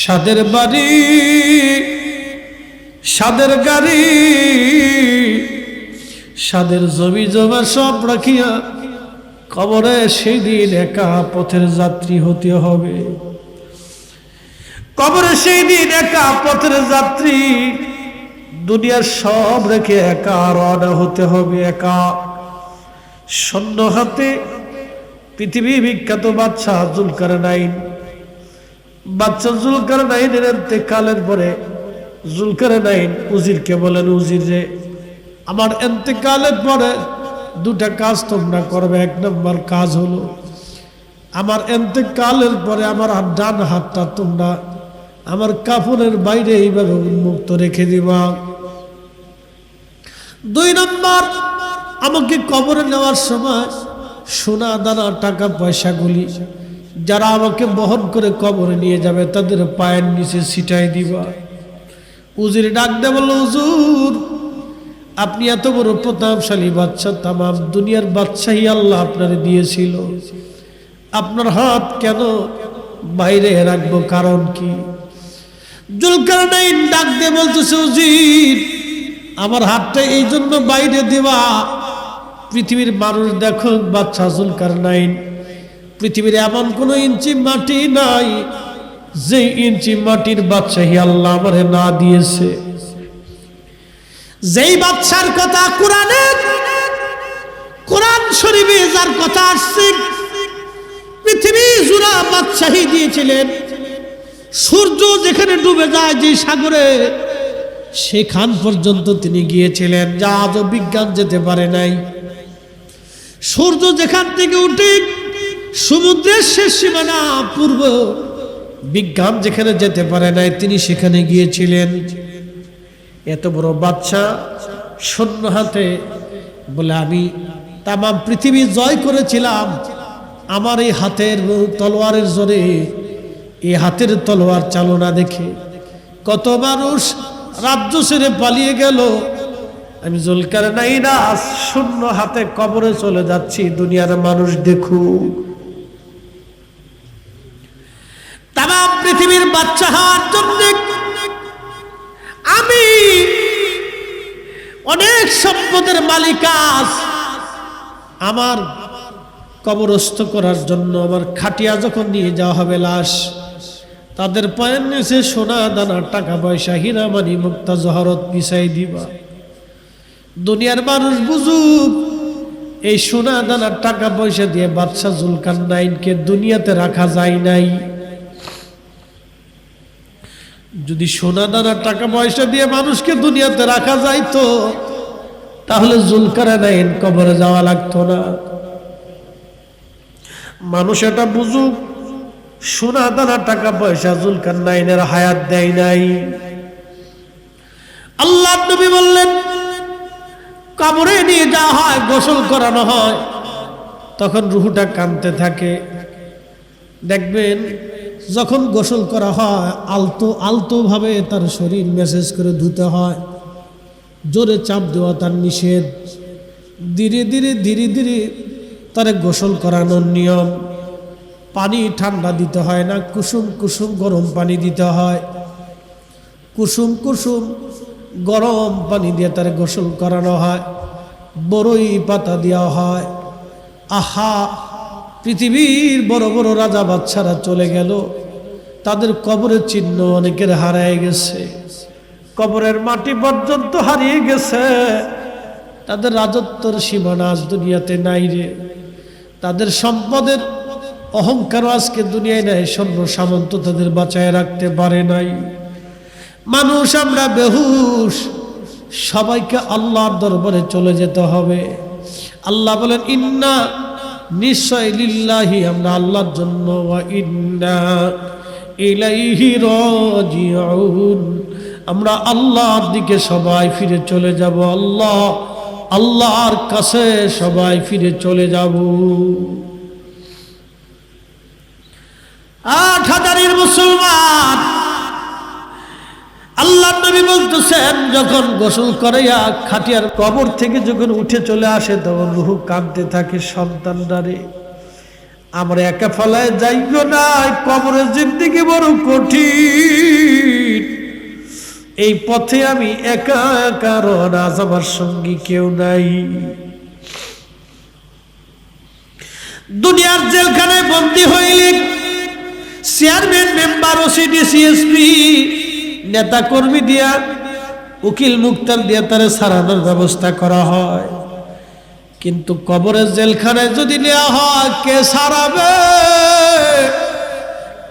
সাদের বাড়ি, সাদের গাড়ি, সাদের জমি জমা সব রাখিয়া কবরে সেই দিন একা পথের যাত্রী হতে হবে। কবরে সেই দিন একা পথের যাত্রী, দুনিয়ার সব রেখে একা রওনা হতে হবে। একা শূন্য হাতে পৃথিবী বিখ্যাত বাদশা জুলকারনাইন, বাদশা জুলকারনাইনের ইন্তেকালের পরে জুলকারনাইন উজিরকে বলেন, উজির রে, আমার ইন্তেকালের পরে দুটা কাজ তোমরা করবে। 1 নম্বর কাজ হলো, আমার ইন্তেকালের পরে আমার ডান হাতটা তোমরা আমার কাফনের বাইরে এইভাবে উন্মুক্ত রেখে দিবা। 2 নম্বর, আমাকে কবরে নেওয়ার সময় সোনা দানা টাকা পয়সাগুলি যারা আমাকে বহন করে কবরে নিয়ে যাবে তাদের পায়ের নিচে ছিটাই দিবা। উজির ডাক দে বলল, হুজুর আপনি এত বড় প্রতাপশালী বাদশা, তামাম দুনিয়ার বাদশাহী আল্লাহ আপনারে দিয়েছিল, আপনার হাত কেন বাইরে রাখবো, কারণ কি? জুলকারনাইন ডাক দিয়ে বলতেছে, উজির আমার হাতটা এই জন্য বাইরে দেওয়া, পৃথিবীর মানুষ দেখো বাদশা জুলকারনাইন, পৃথিবীর এমন কোনো ইঞ্চি মাটি নাই যে ইঞ্চি মাটির বাদশাহী আল্লাহ আমারে না দিয়েছে। যেই বাদশার কথা কোরআন শরীফে যার কথা আসছে, পৃথিবী জুড়া বাদশাহী দিয়েছিলেন। সূর্য যেখানে ডুবে যায় যে সাগরে, সেখান পর্যন্ত তিনি গিয়েছিলেন, যা আজও বিজ্ঞান যেতে পারে নাই। সূর্য যেখান থেকে উঠে সমুদ্রের শেষ সীমানা পূর্ব, বিজ্ঞান যেখানে যেতে পারে নাই তিনি সেখানে গিয়েছিলেন। এত বড় বাদশা শূন্য হাতে বলে, আমি তামাম পৃথিবী জয় করেছিলাম আমার এই হাতের তলোয়ারের জোরে। এই হাতের তলোয়ার চালনা দেখে কত মানুষ রাজ্য ছেড়ে পালিয়ে গেল। আমি জুলকারনাইন শূন্য হাতে কবরে চলে যাচ্ছি, দুনিয়ার মানুষ দেখুক। তামাম পৃথিবীর বাচ্চা হওয়ার জন্য আমি অনেক সম্পদের মালিকাস, আমার কবরস্থ করার জন্য আমার খাটিয়া যখন নিয়ে যাওয়া হবে লাশ, তাদের পায়ের নিচে সোনা দানা টাকা পয়সা হীরা মানি মুক্তা জহরত পিছাই দিবা। দুনিয়ার মানুষ বুঝুক এই সোনা দানা টাকা পয়সা দিয়ে বাদশা জুলকারনাইনকে দুনিয়াতে রাখা যায় নাই। যদি সোনা দানা টাকা পয়সা দিয়ে মানুষকে দুনিয়াতে রাখা যাইতো, তাহলে জুলকারনাইন কবরে যাওয়া লাগতো না। মানুষ এটা বুঝুক, সোনা দানা টাকা পয়সা জুলকারনাইনের হায়াত দেয় নাই। আল্লাহ নবী বললেন, কবরে নিয়ে যাওয়া হয়, গোসল করানো হয়, তখন রুহটা কাঁদতে থাকে। দেখবেন যখন গোসল করা হয় আলতো আলতো ভাবে তার শরীর মেসেজ করে ধুতে হয়, জোরে চাপ দেওয়া তার নিষেধ। ধীরে ধীরে ধীরে ধীরে তারে গোসল করানোর নিয়ম। পানি ঠান্ডা দিতে হয় না, কুসুম কুসুম গরম পানি দিতে হয়। কুসুম কুসুম গরম পানি দিয়ে তারে গোসল করানো হয়, বড়ই পাতা দেওয়া হয়। আহা, পৃথিবীর বড় বড় রাজা বাদশারা চলে গেল, তাদের কবরের চিহ্ন অনেকের হারিয়ে গেছে, কবরের মাটি পর্যন্ত হারিয়ে গেছে। তাদের রাজত্বের সীমানা আজ দুনিয়াতে নাই রে। তাদের সম্পদের অহংকার আজকে দুনিয়ায় নাই, সৈন্য সামন্ত তাদের বাঁচায় রাখতে পারে নাই। মানুষ আমরা বেহুশ, সবাইকে আল্লাহর দরবারে চলে যেতে হবে। আল্লাহ বলেন, ইন্না নিশ্চয় লিল্লাহি, আমরা আল্লাহর জন্য, ওয়া ইন্না ইলাইহি রাজিউন, আমরা আল্লাহর দিকে সবাই ফিরে চলে যাব। আল্লাহর কাছে সবাই ফিরে চলে যাব। 8,000 মুসলমান, আল্লাহর নবী বলতেছেন, যখন গোসল করাইয়া খাটিয়ার কবর থেকে যখন উঠে চলে আসে, তখন রূহ কাঁদতে থাকে, সন্তানদারে আমরা একা ফলায় যাইব না, কবরের জিন্দেগি বড় কঠিন, এই পথে আমি একা একা রওনা, আমার সঙ্গী কেউ নাই। দুনিয়ার জেলখানায় বন্দী হইলে চেয়ারম্যান, মেম্বার, ওসিডি, সিএসপি, নেতা কর্মী দিয়া, উকিল মুক্তার দিয়া তারে সারানোর ব্যবস্থা করা হয়। কিন্তু কবরের জেলখানায় যদি নেওয়া হয়, কে সারাবে,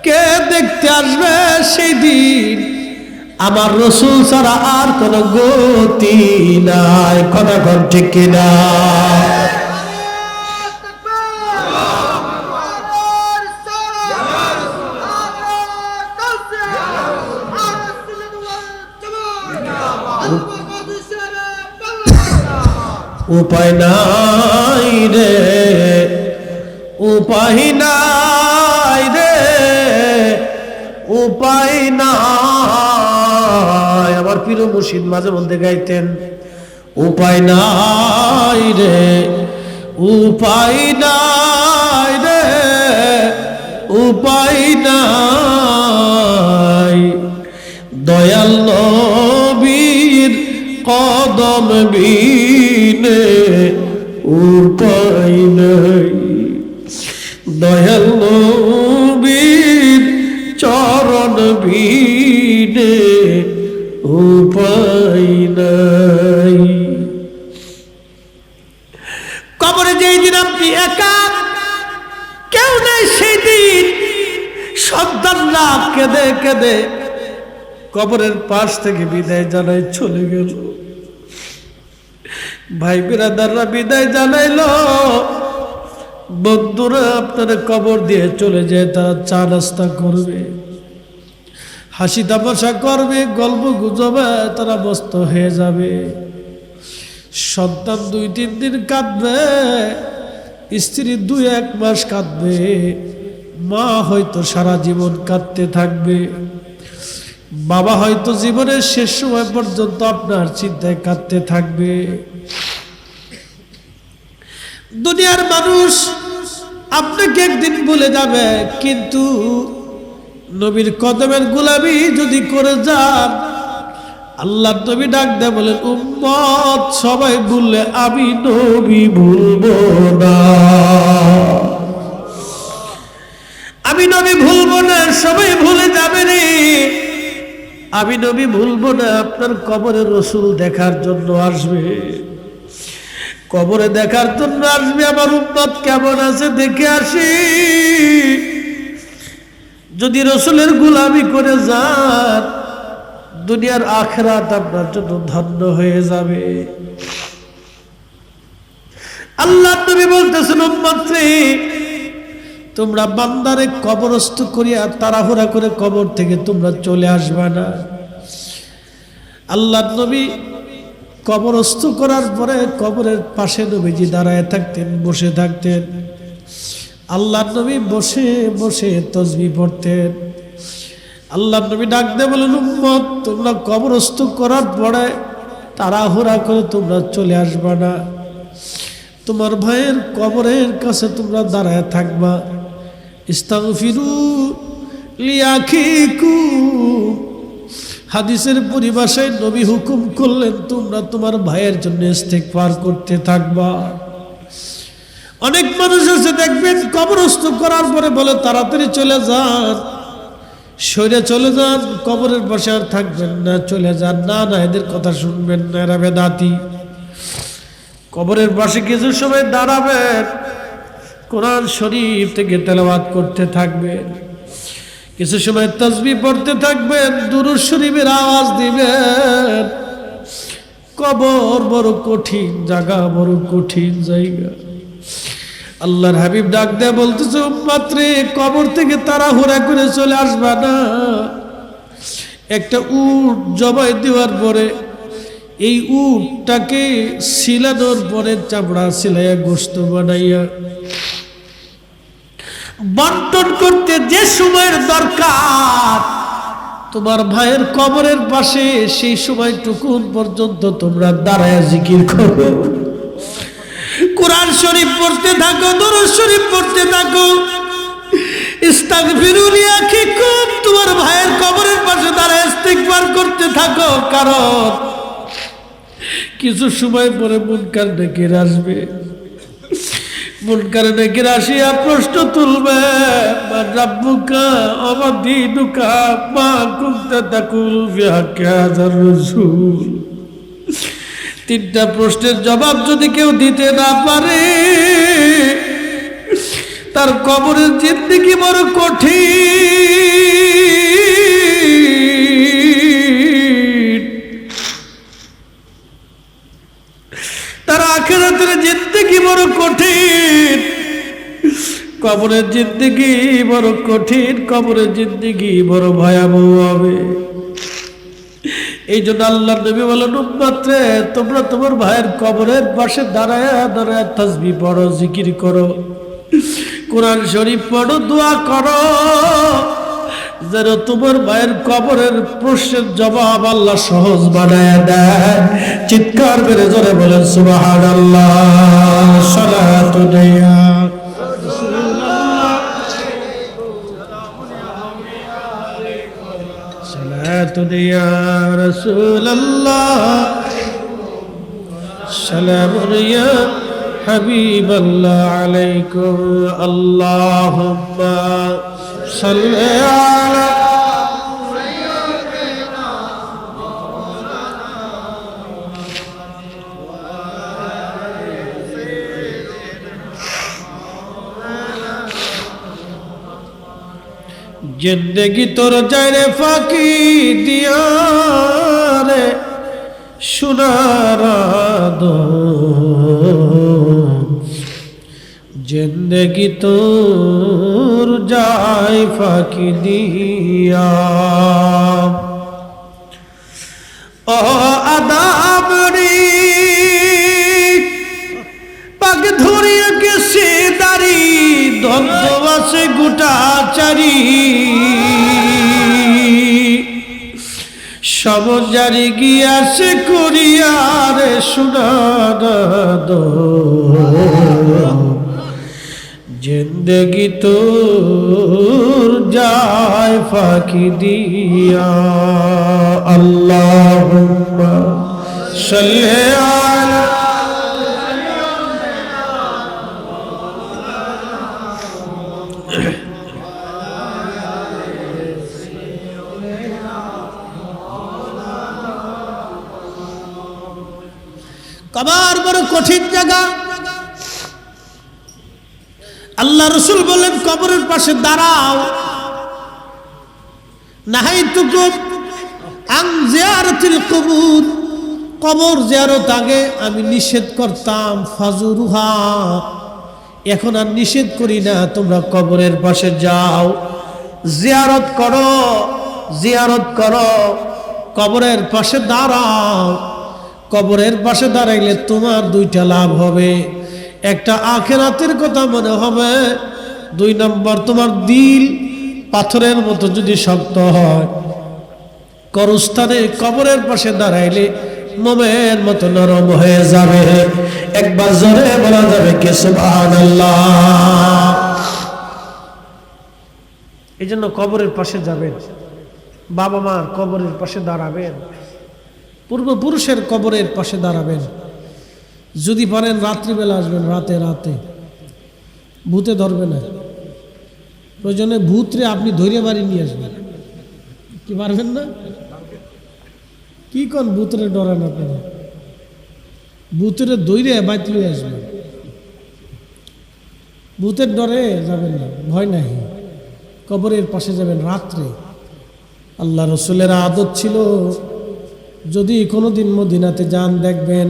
কে দেখতে আসবে সেই দিন? আমার রাসূল ছাড়া আর কোন গতি নাই। কথা কোন ঠিক কিনা? উপায় নাই রে, উপায় নাই উপায় নাই। আমার পীর মুর্শিদ মাঝে মধ্যে গাইতেন, উপায় নাই রে, উপায় নাই রে, উপায় নাই, দয়াল নবীর কদম বিনে উপায় নাই, দয়াল নবীর চরণ বিনে উপায় নাই। কবরে যেই দিন আপনি একা, কেউ নেই, সেই দিন সন্তানরা কেঁদে কেঁদে কবরের পাশ থেকে বিদায় জানাই চলে গেল, ভাই বিরাদাররা বিদায় জানাইলো, বন্ধুরা আপনারা কবর দিয়ে চলে যায়, তারা চা নাস্তা করবে, হাসি তামাশা করবে, গল্প গুজবে তারা ব্যস্ত হয়ে যাবে। সন্তান 2-3 দিন কাঁদবে, স্ত্রী 2-1 মাস কাঁদবে, মা হয়তো সারা জীবন কাঁদতে থাকবে, বাবা হয়তো জীবনের শেষ সময় পর্যন্ত আপনার চিন্তায় কাঁদতে থাকবে। দুনিয়ার মানুষ আপনাকে একদিন ভুলে যাবে, কিন্তু নবীর কদমের গোলামি যদি করে যান, আল্লাহ নবী ডাক দেয় বলেন, উম্মত সবাই ভুললে আমি নবী ভুলবো না, আমি নবী ভুলবো না, সবাই ভুলে যাবে রে, আমি নবী ভুলবো না। আপনার কবরে রসুল দেখার জন্য আসবে, কবরে দেখার জন্য আসবে, আমার উম্মত কেমন আছে দেখে আসি। যদি রসুলের গোলামি করে যান, দুনিয়ার আখিরাত আপনার জন্য ধন্য হয়ে যাবে। আল্লাহ নবী বলতেছেন, উম্মত রে, তোমরা বান্দারে কবরস্থ করিয়া তাড়াহুড়া করে কবর থেকে তোমরা চলে আসবে না। আল্লাহ নবী কবরস্থ করার পরে কবরের পাশে নবীজি দাঁড়ায় থাকতেন, বসে থাকতেন। আল্লাহ নবী বসে বসে তাসবিহ পড়তেন। আল্লাহ নবী ডাক দিয়ে বলেন, উম্মত তোমরা কবরস্থ করার পরে তাড়াহুড়া করে তোমরা চলে আসবা না, তোমার ভাইয়ের কবরের কাছে তোমরা দাঁড়ায় থাকবা। ইস্তাগফিরু লিআখিকুম, হাদিসের পরিভাষায় নবী হুকুম করলেন, তোমরা তোমার ভাইয়ের জন্য ইস্তেগফার করতে থাকবা। অনেক মানুষ আছে দেখবেন কবরস্থ করার পরে বলে তাড়াতাড়ি চলে যান, সরে চলে যান, কবরের পাশে আর থাকবেন না, চলে যান। না না, এদের কথা শুনবেন না, এরা বেদাতি। কবরের পাশে কিছু সময় দাঁড়াবেন, কোরআন শরীফ থেকে তেলাওয়াত করতে থাকবেন, কিছু সময় তাসবিহ পড়তে থাকবেন, দুরূদ শরীফের আওয়াজ দিবেন। কবর বড় কঠিন জায়গা, বড় কঠিন জায়গা। আল্লাহর হাবিব ডাক দেয়া বলতেছে, উম্মত রে, কবর থেকে তাড়াহুড়া করে চলে আসবা না। একটা উট জবাই দেওয়ার পরে এই উটটাকে সিলানোর পরে চামড়া সিলাইয়া গোশত বানাইয়া বন্টন করতে যে সময়ের দরকার, তোমার ভাইয়ের কবরের পাশে সেই সময়টুকুন পর্যন্ত তোমরা দাঁড়ায় জিকির করো, কোরআন শরীফ পড়তে থাকো, দুরূদ শরীফ পড়তে থাকো। ইস্তাগফিরু লিআখিকুম, তোমার ভাইয়ের কবরের পাশে দাঁড়ায় ইস্তিগফার করতে থাকো, কারণ কিছু সময় পরে মুনকার নাকির আসবে। মুনকার নাকির আসিয়া প্রশ্ন তুলবে, মান রাব্বুকা ওয়া দীনুকা মা কুনতা তাকুল ফি হাক্কি হাযার রাসূল। 3টা প্রশ্নের জবাব যদি কেউ দিতে না পারে, তার কবরের জিন্দেগি বড় কঠিন, তার আখিরাতের জিন্দেগি বড় কঠিন। কবরের জিন্দেগি বড় কঠিন, কবরের জিন্দেগি বড় ভয়াবহ হবে। এই জন্য আল্লাহ নবী বলেন, উম্মত রে, তোমরা তোমার ভাইয়ের কবরের পাশে দাঁড়ায় দাঁড়ায় তাসবিহ পড়ো, জিকির করো, কোরআন শরীফ পড়ো, দোয়া করো। যেন তোমার মায়ের কবরের প্রশ্নের জবাব আল্লাহ সহজ বানায় দেয়। চিৎকার করে জোরে বলেন সুবহানাল্লাহ। সালাতু আলাইয়া সালাতু আলাইয়া রাসূলুল্লাহ সালামুন ইয়া হাবিবাল্লাহ আলাইকুম আল্লাহুম্মা সাল্লি আলা जिंदगी तोर जाने फाकी दिया रे सुनारा दो जिंदगी तोर जाए फाकी दिया ओ अदाबरी पग धुरिया के सेदारी द्वंद्व से गुटाचारी সমজারি গিয়াছে করিয়ারে সুনানা দো জিন্দগি তোর যায় ফাঁকি দিয়া আল্লাহুম্মা সাল্লি আলা কবর বড় কঠিন জায়গা। আল্লাহ রাসূল বলেন কবরের পাশে দাঁড়াও। নাহাইতুকুম আন জিয়ারাতিল কুবুর, কবর জিয়ারত আগে আমি নিষেধ করতাম, ফাজুরুহা এখন আর নিষেধ করি না, তোমরা কবরের পাশে যাও, জিয়ারত করো, জিয়ারত করো, কবরের পাশে দাঁড়াও। কবরের পাশে দাঁড়াইলে তোমার দুইটা লাভ হবে, একটা আখিরাতের কথা মনে হবে, 2 নম্বর তোমার দিল পাথরের মতো যদি শক্ত হয়, করস্থানে কবরের পাশে দাঁড়াইলে মোমের মতো নরম হয়ে যাবে। একবার জোরে বলা যাবে কি সুবহানাল্লাহ। এই জন্য কবরের পাশে যাবেন, বাবা মার কবরের পাশে দাঁড়াবেন, পূর্বপুরুষের কবরের পাশে দাঁড়াবেন। যদি পারেন রাত্রিবেলা আসবেন, রাতে রাতে ভূতে ধরবে না, প্রয়োজনে ভূতরে আপনি ধৈর্য বাড়ি নিয়ে আসবেন। কি পারবেন না? কি কোন ভূতরে ডরান আপনারা? ভূতরে ধৈর্য বাইত লয়ে আসবেন, ভূতের ডরে যাবেন না, ভয় নাই। কবরের পাশে যাবেন রাত্রে। আল্লাহ রসুলের আদত ছিল, যদি কোনোদিন মদিনাতে যান দেখবেন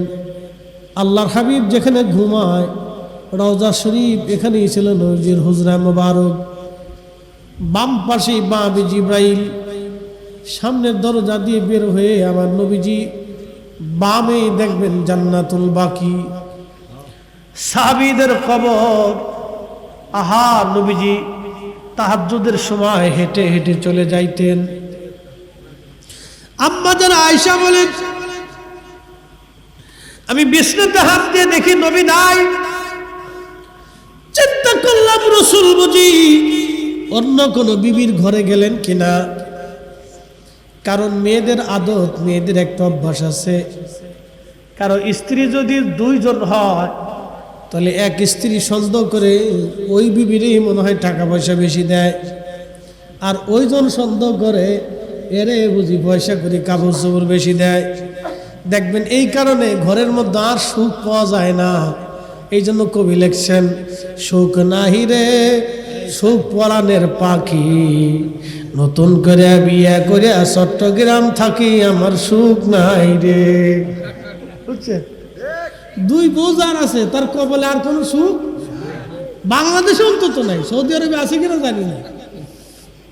আল্লাহর হাবিব যেখানে ঘুমায়, রওজা শরীফ এখানেই ছিল নবীজির হুজরা মোবারক, বাম পাশে বাবি জিব্রাইল, সামনের দরজা দিয়ে বের হয়ে আমার নবীজি বামে দেখবেন জান্নাতুল বাকি, সাহাবীদের কবর। আহা, নবীজি তাহাজ্জুদের সময় হেঁটে হেঁটে চলে যাইতেন। আম্মা যারা আয়েশা বলেন, আমি বিছানাতে হাত দিয়ে দেখি নবী নাই। চিন্তা করলাম রাসূল বুঝি অন্য কোনো বিবির ঘরে গেলেন কিনা, কারণ মেয়েদের আদত, মেয়েদের একটা অভ্যাস আছে, কারো স্ত্রী যদি 2 জন হয় তাহলে এক স্ত্রী সন্দেহ করে ওই বিবিরই মনে হয় টাকা পয়সা বেশি দেয়, আর ওইজন সন্দেহ করে এরে বুঝি পয়সা করে কাপড় চোপড় বেশি দেয়। দেখবেন এই কারণে ঘরের মধ্যে আর সুখ পাওয়া যায় না। এই জন্য কবি লিখছেন, সুখ নাহি রে সুখ পরাণের পাখি, নতুন করে বিয়ে করে চট্টগ্রাম থাকি, আমার সুখ নাই রে। বুঝছেন? 2 বোঝার আছে, তার কবলে আর কোনো সুখ বাংলাদেশে অন্তত নাই। সৌদি আরবে আছে কিনা জানি না,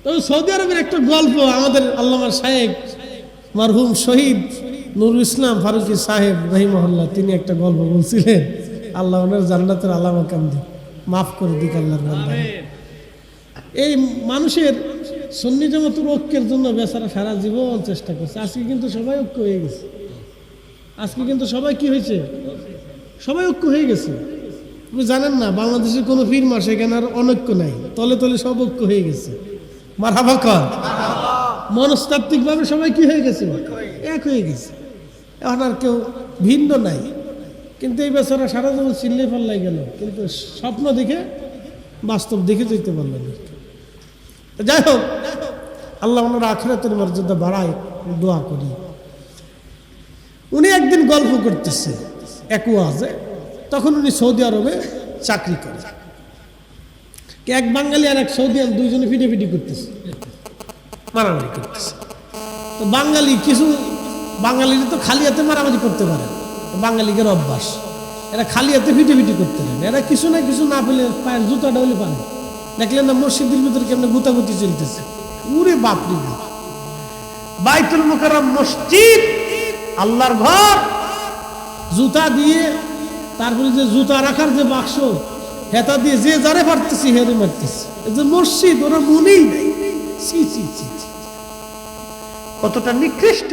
তবে সৌদি আরবের একটা গল্প আমাদের আল্লামা শায়েখ মারহুম শহীদ নুরুল ইসলাম ফারুকি সাহেব রহিমাহুল্লাহ, তিনি একটা গল্প বলছিলেন। আল্লাহ ওনার জান্নাতের আলামা কামদি মাফ করে দিক আল্লাহর বান্দা। এই মানুষের সুন্নি জামাতের ঐক্যের জন্য বেচারা সারা জীবন চেষ্টা করছে। আজকে কিন্তু সবাই ঐক্য হয়ে গেছে। আজকে কিন্তু সবাই কি হয়েছে? সবাই ঐক্য হয়ে গেছে। আপনি জানেন না, বাংলাদেশের কোনো ফিল্ম আসে এখানে আর অনৈক্য নাই, তলে তলে সব ঐক্য হয়ে গেছে। মারহাবা কর। মনস্তাত্ত্বিক ভাবে সবাই কি হয়ে গেছে? এক হয়ে গেছে। এখন আর কেউ ভিন্ন নাই। কিন্তু এই বেচারা সারা জীবন চিল্লে পাল্লাই গেল, কিন্তু স্বপ্ন দেখে বাস্তব দেখে যেতে পারল না। যাই হোক, আল্লাহ ওনার আখিরাতের মর্যাদা বাড়ায়, দোয়া করি। উনি একদিন গল্প করতেছে এক ওয়াজে, তখন উনি সৌদি আরবে চাকরি করে। এক বাঙালি আর এক সৌদিয়ান দুইজনে ফিটাফিটি করতেছে, মারামারি করতেছে। তো বাঙালিরা তো খালি হাতে মারামারি করতে পারে, বাঙালিদের অভ্যাস। এরা খালি হাতে ফিটাফিটি করতে পারে, এরা কিছু না পেলে পায়ের জুতাটা হলে পারে। দেখলেন না মসজিদের ভিতরে কেমন গুতাগুতি চলতেছে? উরে বাপরি বাপ! বাইতুল মুকাররম মসজিদ, আল্লাহর ঘর, জুতা দিয়ে, তারপরে যে জুতা রাখার যে বাক্স, হেতা দিয়ে যে যারে পারতেছি হেরে মারতেছে। এই যে মসজিদ, ওরা মনেই নেই। ছি ছি ছি, কতটা নিকৃষ্ট!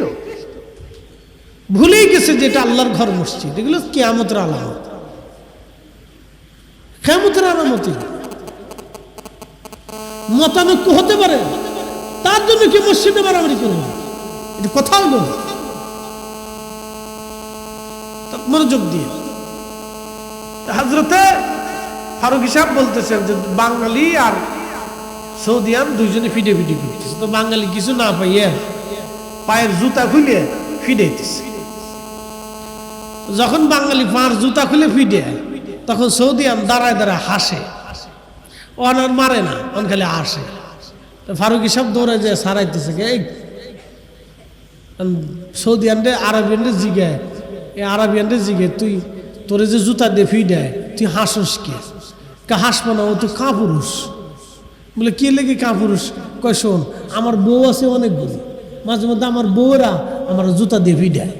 ভুলেই গেছে যেটা আল্লাহর ঘর মসজিদ। এগুলো কিয়ামতের আলামত, কিয়ামতের আলামত। মতানৈক্য হতে পারে, তার জন্য কি মসজিদে মারামারি করবে? এটা কথা হলো না। মনোযোগ দিয়ে হযরতে ফারুক সাহেব বলতেছেন যে বাঙালি আর সৌদিয়ান দুইজনে ফিটাফিটি করতেছে। তো বাঙালি কিছু না পাইয়ে পায়ের জুতা খুলে ফিডাইতেছে। যখন বাঙালি পায়ের জুতা খুলে ফিডে, তখন সৌদিয়ান দাঁড়ায় দাঁড়ায় হাসে। অন আর মারে না, অন খালি হাসে। তো ফারুক সাহেব দৌড়ে যায় সারাইতেছে। এই সৌদিয়ানরে আরবিয়ানরে জিগায়, এই আরবিয়ানরে জিগে, তুই তোরে যে জুতা দিয়ে ফিডায় তুই হাসস কে? হাসবো না, ও তো কাপুরুষ। বলে কি লেগে কাপুরুষ? কয় শোন, আমার বউ আছে অনেকগুলো, মাঝে মধ্যে আমার বউরা আমার জুতা দিয়ে ফিডায়।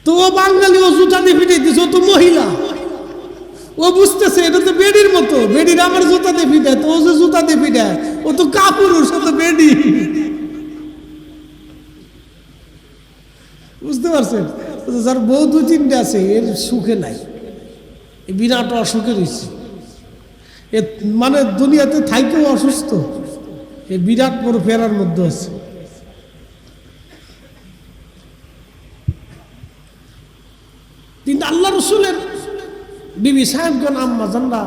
তো ও বাঙালি, ও জুতা দিয়ে ফিটাইতেছে, ও তো মহিলা। ও বুঝতেছে এটা তো বেডির মতো, বেডির আমার জুতা দিয়ে ফিটায়, তো ও যে জুতা দিয়ে ফিটায় ও তো কাপুরুষ, ও তো বেডি। বুঝতে পারছেন? যার বউ দুই তিনটে আছে, এর সুখে নাই, বিরাট অসুখে রয়েছে। এ মানে দুনিয়াতে থাইকেও অসুস্থ, এ বিরাট বড় ফেরার মধ্যে আছে। কিন্তু আল্লাহ রসুলের বিবি সাহেবগণ, আম্মা জানরা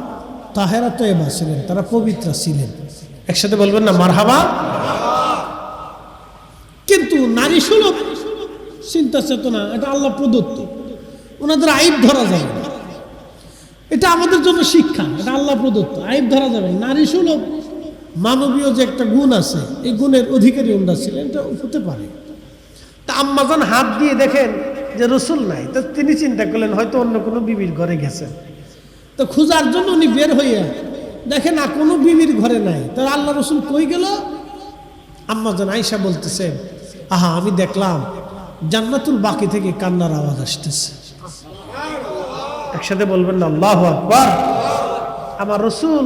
তাহেরা তয়্যবা ছিলেন, তারা পবিত্র ছিলেন। একসাথে বলবেন না মারহাবা? কিন্তু নারী সুলভ চিন্তা চেতনা, এটা আল্লাহ প্রদত্ত, ওনাদের আইব ধরা যাবে না। এটা আমাদের জন্য শিক্ষা, এটা আল্লাহ প্রদত্ত, আইব ধরা যাবে। নারী সুলভ মানবীয় যে একটা গুণ আছে, এই গুণের অধিকারী ওনারা ছিলেন, এটা হতে পারে। তা আম্মাজান হাত দিয়ে দেখেন যে রসুল নাই, তো তিনি চিন্তা করলেন হয়তো অন্য কোনো বিবির ঘরে গেছেন। তো খোঁজার জন্য উনি বের হইয়া দেখেন না কোনো বিবির ঘরে নাই। তো আল্লাহ রসুল কই গেল? আম্মাজান আয়েশা বলতেছেন, আহা, আমি দেখলাম জান্নাতুল বাকি থেকে কান্নার আওয়াজ আসতেছে। একসাথে বলবেন না আল্লাহু আকবার? আমার রসুল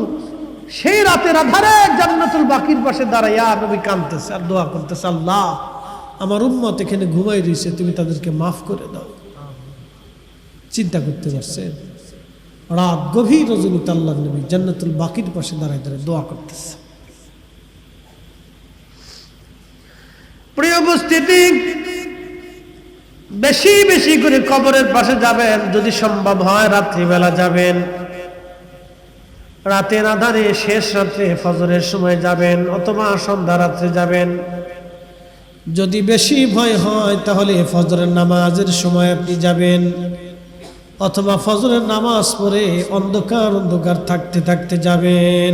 সেই রাতের আধারে জান্নাতুল বাকির পাশে দাঁড়াইয়া নবী কাঁদতেছে আর দোয়া করতেছে, আল্লাহ, আমার উম্মত এখানে ঘুমাই রয়েছে, তুমি তাদেরকে মাফ করে দাও। চিন্তা করতে পারছেন? রাত গভীর রজনীতে আল্লাহর নবী জান্নাতুল বাকির পাশে দাঁড়ায় দাঁড়ায় দোয়া করতেছে। প্রিয় উপস্থিতি, বেশি বেশি করে কবরের পাশে যাবেন, যদি সম্ভব হয় রাত্রিবেলা যাবেন, রাতের আধারে শেষ রাত্রে ফজরের সময় যাবেন, অথবা সন্ধ্যা রাত্রে যাবেন। যদি বেশি ভয় হয় তাহলে ফজরের নামাজের সময় আপনি যাবেন, অথবা ফজরের নামাজ পড়ে অন্ধকার অন্ধকার থাকতে থাকতে যাবেন।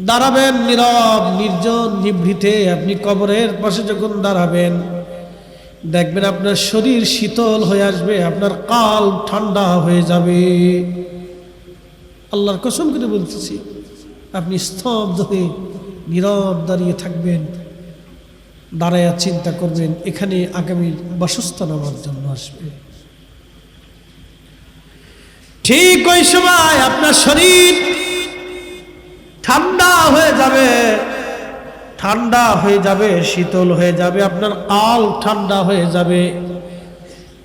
দাঁড়াবেন নীরব নির্জন নিভৃতে। আপনি কবরের পাশে যখন দাঁড়াবেন, দেখবেন আপনার শরীর শীতল হয়ে আসবে, আপনার কাল ঠান্ডা হয়ে যাবে। আল্লাহর কসম করে বলতেছি, আপনি স্তব্ধ হয়ে নীরব দাঁড়িয়ে থাকবেন, দাঁড়াইয়া চিন্তা করবেন এখানে আগামী বাসস্থান আমার জন্য আসবে। ঠিক ওই সময় আপনার শরীর ঠান্ডা হয়ে যাবে, ঠান্ডা হয়ে যাবে, শীতল হয়ে যাবে, আপনার কাল ঠান্ডা হয়ে যাবে।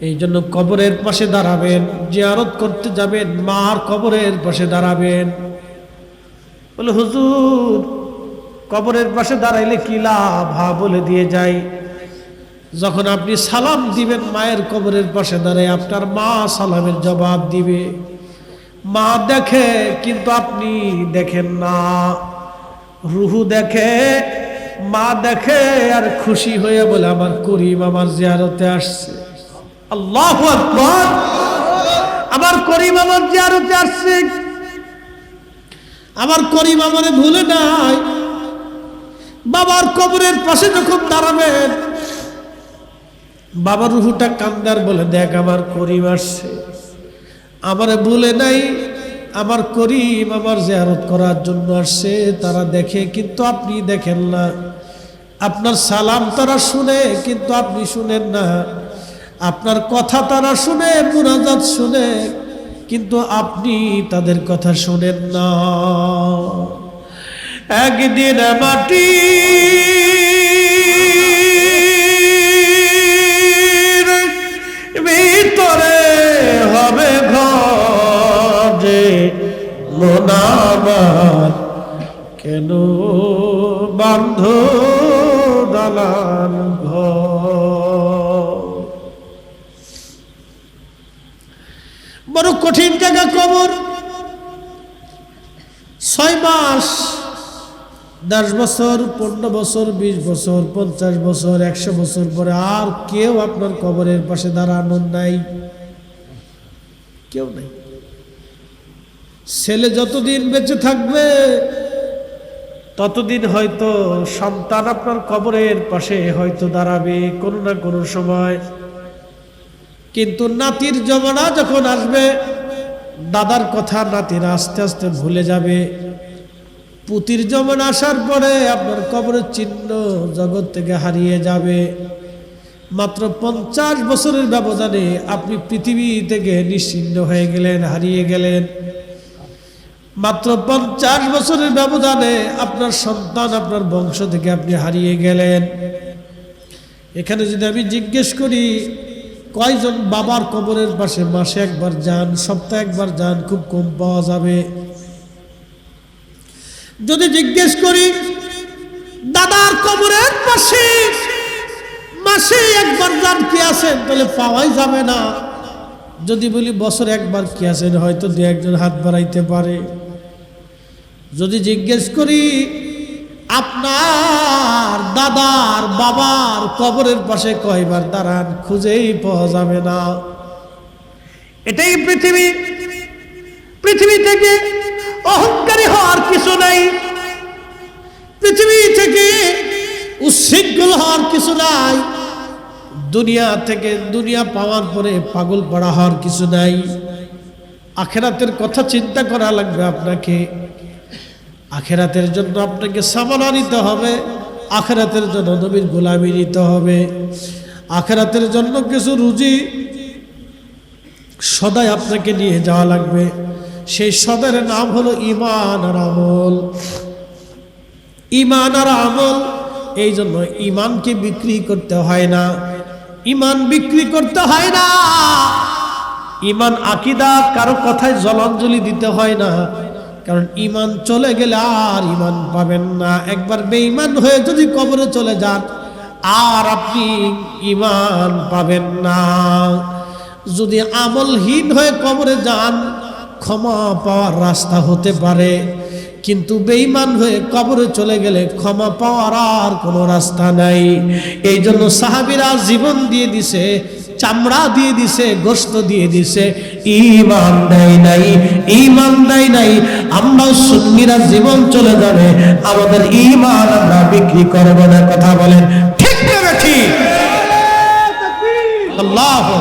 এই জন্য কবরের পাশে দাঁড়াবেন, জিয়ারত করতে যাবেন, মার কবরের পাশে দাঁড়াবেন। বলে হুজুর কবরের পাশে দাঁড়াইলে কি লাভ? হা বলে দিয়ে যাই, যখন আপনি সালাম দিবেন মায়ের কবরের পাশে দাঁড়ায়, আপনার মা সালামের জবাব দিবে। মা দেখে কিন্তু আপনি দেখেন না, রুহু দেখে, মা দেখে আর খুশি হয়ে বলে আমার করিম আমার জিয়ারতে আসছে। আল্লাহু আকবার, আমার করিম আমার জিয়ারতে আসছে, আমার করিম আমারে ভুলে নাই। বাবার কবরের পাশে যখন দাঁড়াবেন, বাবার রুহুটা কান্দার বলে দেখ আমার করিম আসছে, আমারে ভুলে নাই, আমার করিম আমার জিয়ারত করার জন্য আসছে। তারা দেখে কিন্তু আপনি দেখেন না, আপনার সালাম তারা শুনে কিন্তু আপনি শুনেন না, আপনার কথা তারা শুনে, মুনাজাত শুনে কিন্তু আপনি তাদের কথা শুনেন না। একদিন মাটির ভিতরে হবে ঘর যে মোনাবার, কেন বান্ধ দালান ঘর। বড় কঠিন জায়গা কবর। 6 মাস, 10 বছর, 15 বছর, 20 বছর, 50 বছর, 100 বছর পরে আর কেউ আপনার কবরের পাশে দাঁড়ানোর নাই, কেউ নাই। ছেলে যতদিন বেঁচে থাকবে ততদিন হয়তো সন্তান আপনার কবরের পাশে হয়তো দাঁড়াবে কোনো না কোনো সময়। কিন্তু নাতির জমানা যখন আসবে, দাদার কথা নাতিরা আস্তে আস্তে ভুলে যাবে। পুতির জমানা আসার পরে আপনার কবরের চিহ্ন জগৎ থেকে হারিয়ে যাবে। মাত্র 50 বছরের ব্যবধানে আপনি পৃথিবী থেকে নিশ্চিহ্ন হয়ে গেলেন, হারিয়ে গেলেন। মাত্র 50 বছরের ব্যবধানে আপনার সন্তান আপনার বংশ থেকে আপনি হারিয়ে গেলেন। এখানে যদি আমি জিজ্ঞেস করি কয়জন বাবার কবরের পাশে মাসে একবার যান, সপ্তাহে একবার যান, খুব কম পাওয়া যাবে। যদি জিজ্ঞেস করি দাদার কবরের পাশে মাসে একবার যান কি আছেন, তাহলে পাওয়াই যাবে না। যদি বলি বছরে একবার কি আছেন, হয়তো 2-1 জন হাত বাড়াইতে পারে। যদি জিজ্ঞেস করি আপনার দাদার বাবার কবরের পাশে কয়বার দাঁড়ান, খুঁজেই পাওয়া যাবে না। এটাই পৃথিবী। পৃথিবী থেকে অহংকারী হওয়ার কিছু নাই, পৃথিবী থেকে উচ্ছৃঙ্খল হওয়ার কিছু নাই, দুনিয়া থেকে, দুনিয়া পাওয়ার পরে পাগল পড়া হওয়ার কিছু নাই। আখেরাতের কথা চিন্তা করা লাগবে আপনাকে। আখেরাতের জন্য আপনাকে সামানা নিতে হবে, আখেরাতের জন্য নবীর গোলামি নিতে হবে, আখেরাতের জন্য কিছু রুজি সদাই আপনাকে নিয়ে যাওয়া লাগবে। সেই সদের নাম হলো ঈমান আর আমল। ঈমান আর আমল। এই জন্য ঈমানকে বিক্রি করতে হয় না, ঈমান বিক্রি করতে হয় না। ঈমান আকীদা কারো কথায় জলাঞ্জলি দিতে হয় না, কারণ ঈমান চলে গেলে আর ঈমান পাবেন না। একবার বেঈমান হয়ে যদি কবরে চলে যান আর আপনি ঈমান পাবেন না। যদি আমলহীন হয়ে কবরে যান, ক্ষমা পাওয়ার রাস্তা হতে পারে, কিন্তু বেঈমান হয়ে কবরে চলে গেলে ক্ষমা পাওয়ার আর কোনো রাস্তা নাই। এই জন্য সাহাবীরা জীবন দিয়ে দিছে, চামড়া দিয়ে দিছে, গোশত দিয়ে দিছে, ঈমান দেয় নাই, ঈমান দেয় নাই। আমরা সুন্নিরা জীবন চলে যাবে, আমাদের ঈমান আমরা বিক্রি করব না। কথা বলেন ঠিক না ঠিক? আল্লাহু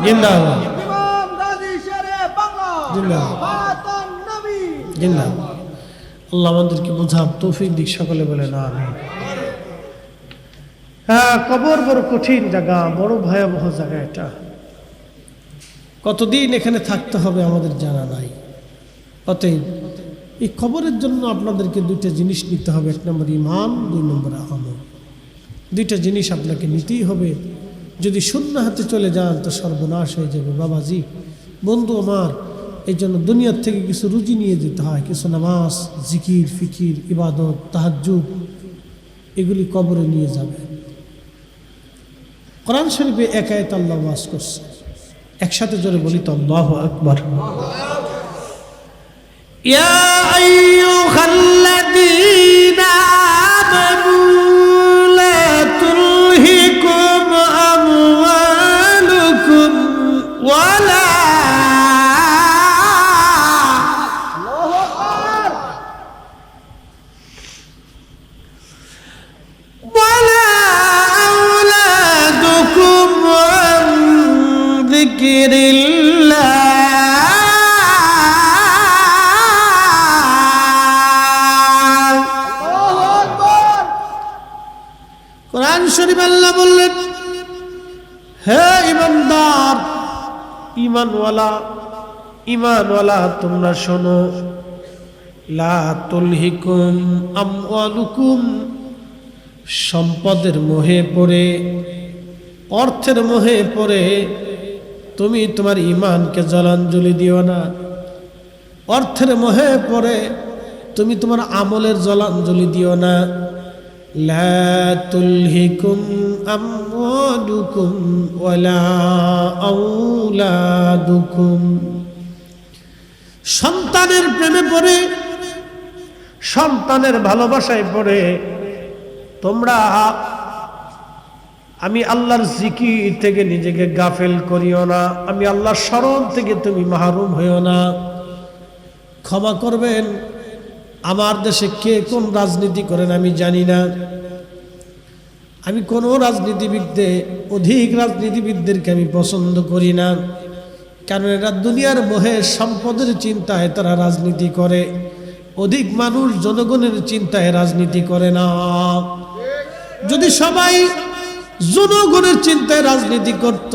জিন্দাবাদ, ইমাম গাজী শেরে বাংলা জিন্দাবাদ, নবী জিন্দাবাদ। আল্লাহ আমাদেরকে বোঝার তৌফিক দিক, সকলে বলেন আমিন। হ্যাঁ, কবর বড় কঠিন জায়গা, বড় ভয়াবহ জায়গা এটা। কতদিন এখানে থাকতে হবে আমাদের জানা নাই। অতএব এই কবরের জন্য আপনাদেরকে দুইটা জিনিস নিতে হবে। এক নম্বর ঈমান, দুই নম্বর আমল। দুইটা জিনিস আপনাকে নিতেই হবে। যদি শূন্য হাতে চলে যান তো সর্বনাশ হয়ে যাবে। বাবাজি, বন্ধু আমার, এই জন্য দুনিয়ার থেকে কিছু রুজি নিয়ে যেতে হয়। কিছু নামাজ, জিকির, ফিকির, ইবাদত, তাহাজ্জুদ, এগুলি কবরে নিয়ে যাবে। কোরআন শরীফে এক আয়াত আল্লাহ ওয়াজ করছে, একসাথে জোরে বলি তো আল্লাহু আকবার। ইয়া আইয়ুহাল্লাযীনা আমানু লা তুলহিকুম আমওয়ালুকুম ওয়ালা কোরআন শরীফ আল্লাহ বললেন, হে ইমানদার, ইমানওয়ালা তোমরা শোনো, লা তুলহিকুম আমওয়ালুকুম, সম্পদের মোহে পড়ে, অর্থের মোহে পড়ে তুমি তোমার ঈমানকে জলাঞ্জলি দিও না। অর্থের মোহে পড়ে তুমি তোমার আমলের জলাঞ্জলি দিও না। লা তুলহিকুম আমওয়ালুকুম ওয়ালা আওলাদুকুম, সন্তানের প্রেমে পড়ে, সন্তানের ভালোবাসায় পড়ে তোমরা আমি আল্লাহর জিকির থেকে নিজেকে গাফেল করিও না। আমি আল্লাহর স্মরণ থেকে তুমি মাহরুম হইও না। ক্ষমা করবেন, আমার দেশে কে কোন রাজনীতি করেন আমি জানি না। আমি কোনো অধিক রাজনীতিবিদদেরকে আমি পছন্দ করি না, কারণ এরা দুনিয়ার মোহে সম্পদের চিন্তায় তারা রাজনীতি করে। অধিক মানুষ জনগণের চিন্তায় রাজনীতি করে না। যদি সবাই জনগণের চিন্তায় রাজনীতি করত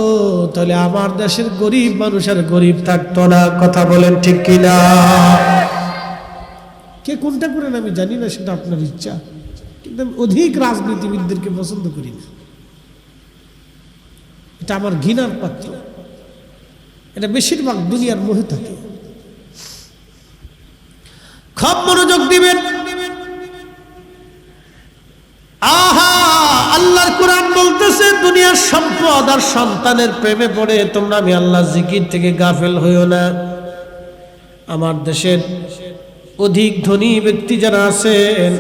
তাহলে আমার দেশের গরিব মানুষের গরিব থাকতো না। কথা বলেন ঠিক কিনা? কে কোনটা করেন আমি জানি না, সেটা আপনার ইচ্ছা, কিন্তু আমি অধিক রাজনীতিবিদদেরকে পছন্দ করি না। এটা আমার ঘৃণার পাত্র। এটা বেশিরভাগ দুনিয়ার মোহে থাকে। খুব মনোযোগ দিবেন। আহা, আল্লাহর কোরআন বলতেছে দুনিয়ার সম্পদ আর সন্তানের প্রেমে পড়ে তোমরা আমি আল্লাহর জিকির থেকে গাফেল হইও না। আমার দেশের অধিক ধনী ব্যক্তি যারা আছেন,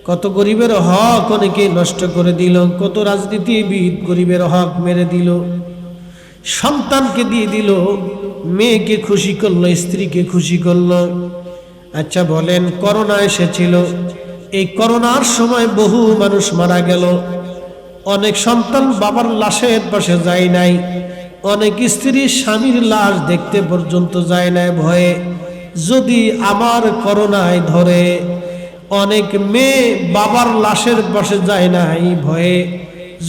কত গরিবের হক অনেকে নষ্ট করে দিল, কত রাজনীতিবিদ গরিবের হক মেরে দিল, সন্তানকে দিয়ে দিল, মেয়েকে খুশি করলো, স্ত্রীকে খুশি করলো। আচ্ছা বলেন, করোনা এসেছিল, এই করোনার সময় বহু মানুষ মারা গেল। অনেক সন্তান বাবার লাশের পাশে যায় নাই, অনেক স্ত্রী স্বামীর লাশ দেখতে পর্যন্ত যায় নাই ভয়ে, যদি আমার করোনায় ধরে। অনেক মেয়ে বাবার লাশের পাশে যায় নাই ভয়ে,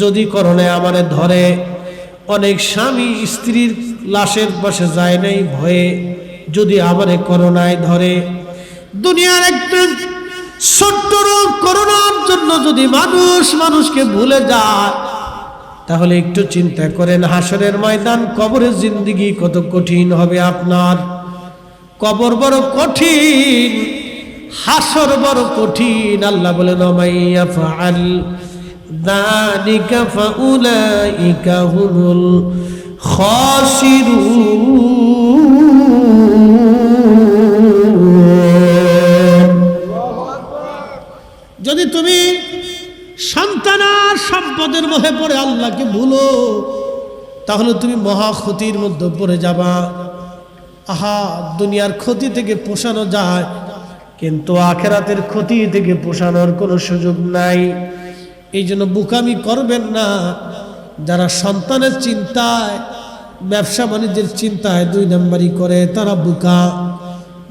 যদি করোনায় আমারে ধরে। অনেক স্বামী স্ত্রীর লাশের পাশে যায় নাই ভয়ে, যদি আমারে করোনায় ধরে। দুনিয়ার একটা ছোট্ট রোগ করোনার জন্য যদি মানুষকে ভুলে যায়, তাহলে একটু চিন্তা করেন হাসরের ময়দান, কবরের জিন্দেগি কত কঠিন হবে আপনার। কবর বড় কঠিন, হাসর বড় কঠিন। আল্লাহ বলেন, মাইয়া ফাআল যালিকা ফাউলাইকা হুমুল খাসিরুন। যদি তুমি সন্তান আর সম্পদের মোহে পড়ে আল্লাহকে ভুলো, তাহলে তুমি মহা ক্ষতির মধ্যে পড়ে যাবা। আহা, দুনিয়ার ক্ষতি থেকে পোষানো যায়, কিন্তু আখেরাতের ক্ষতি থেকে পোষানোর কোনো সুযোগ নাই। এই জন্য বোকামি করবেন না। যারা সন্তানের চিন্তায়, ব্যবসা বাণিজ্যের চিন্তায় দুই নম্বরই করে, তারা বোকা।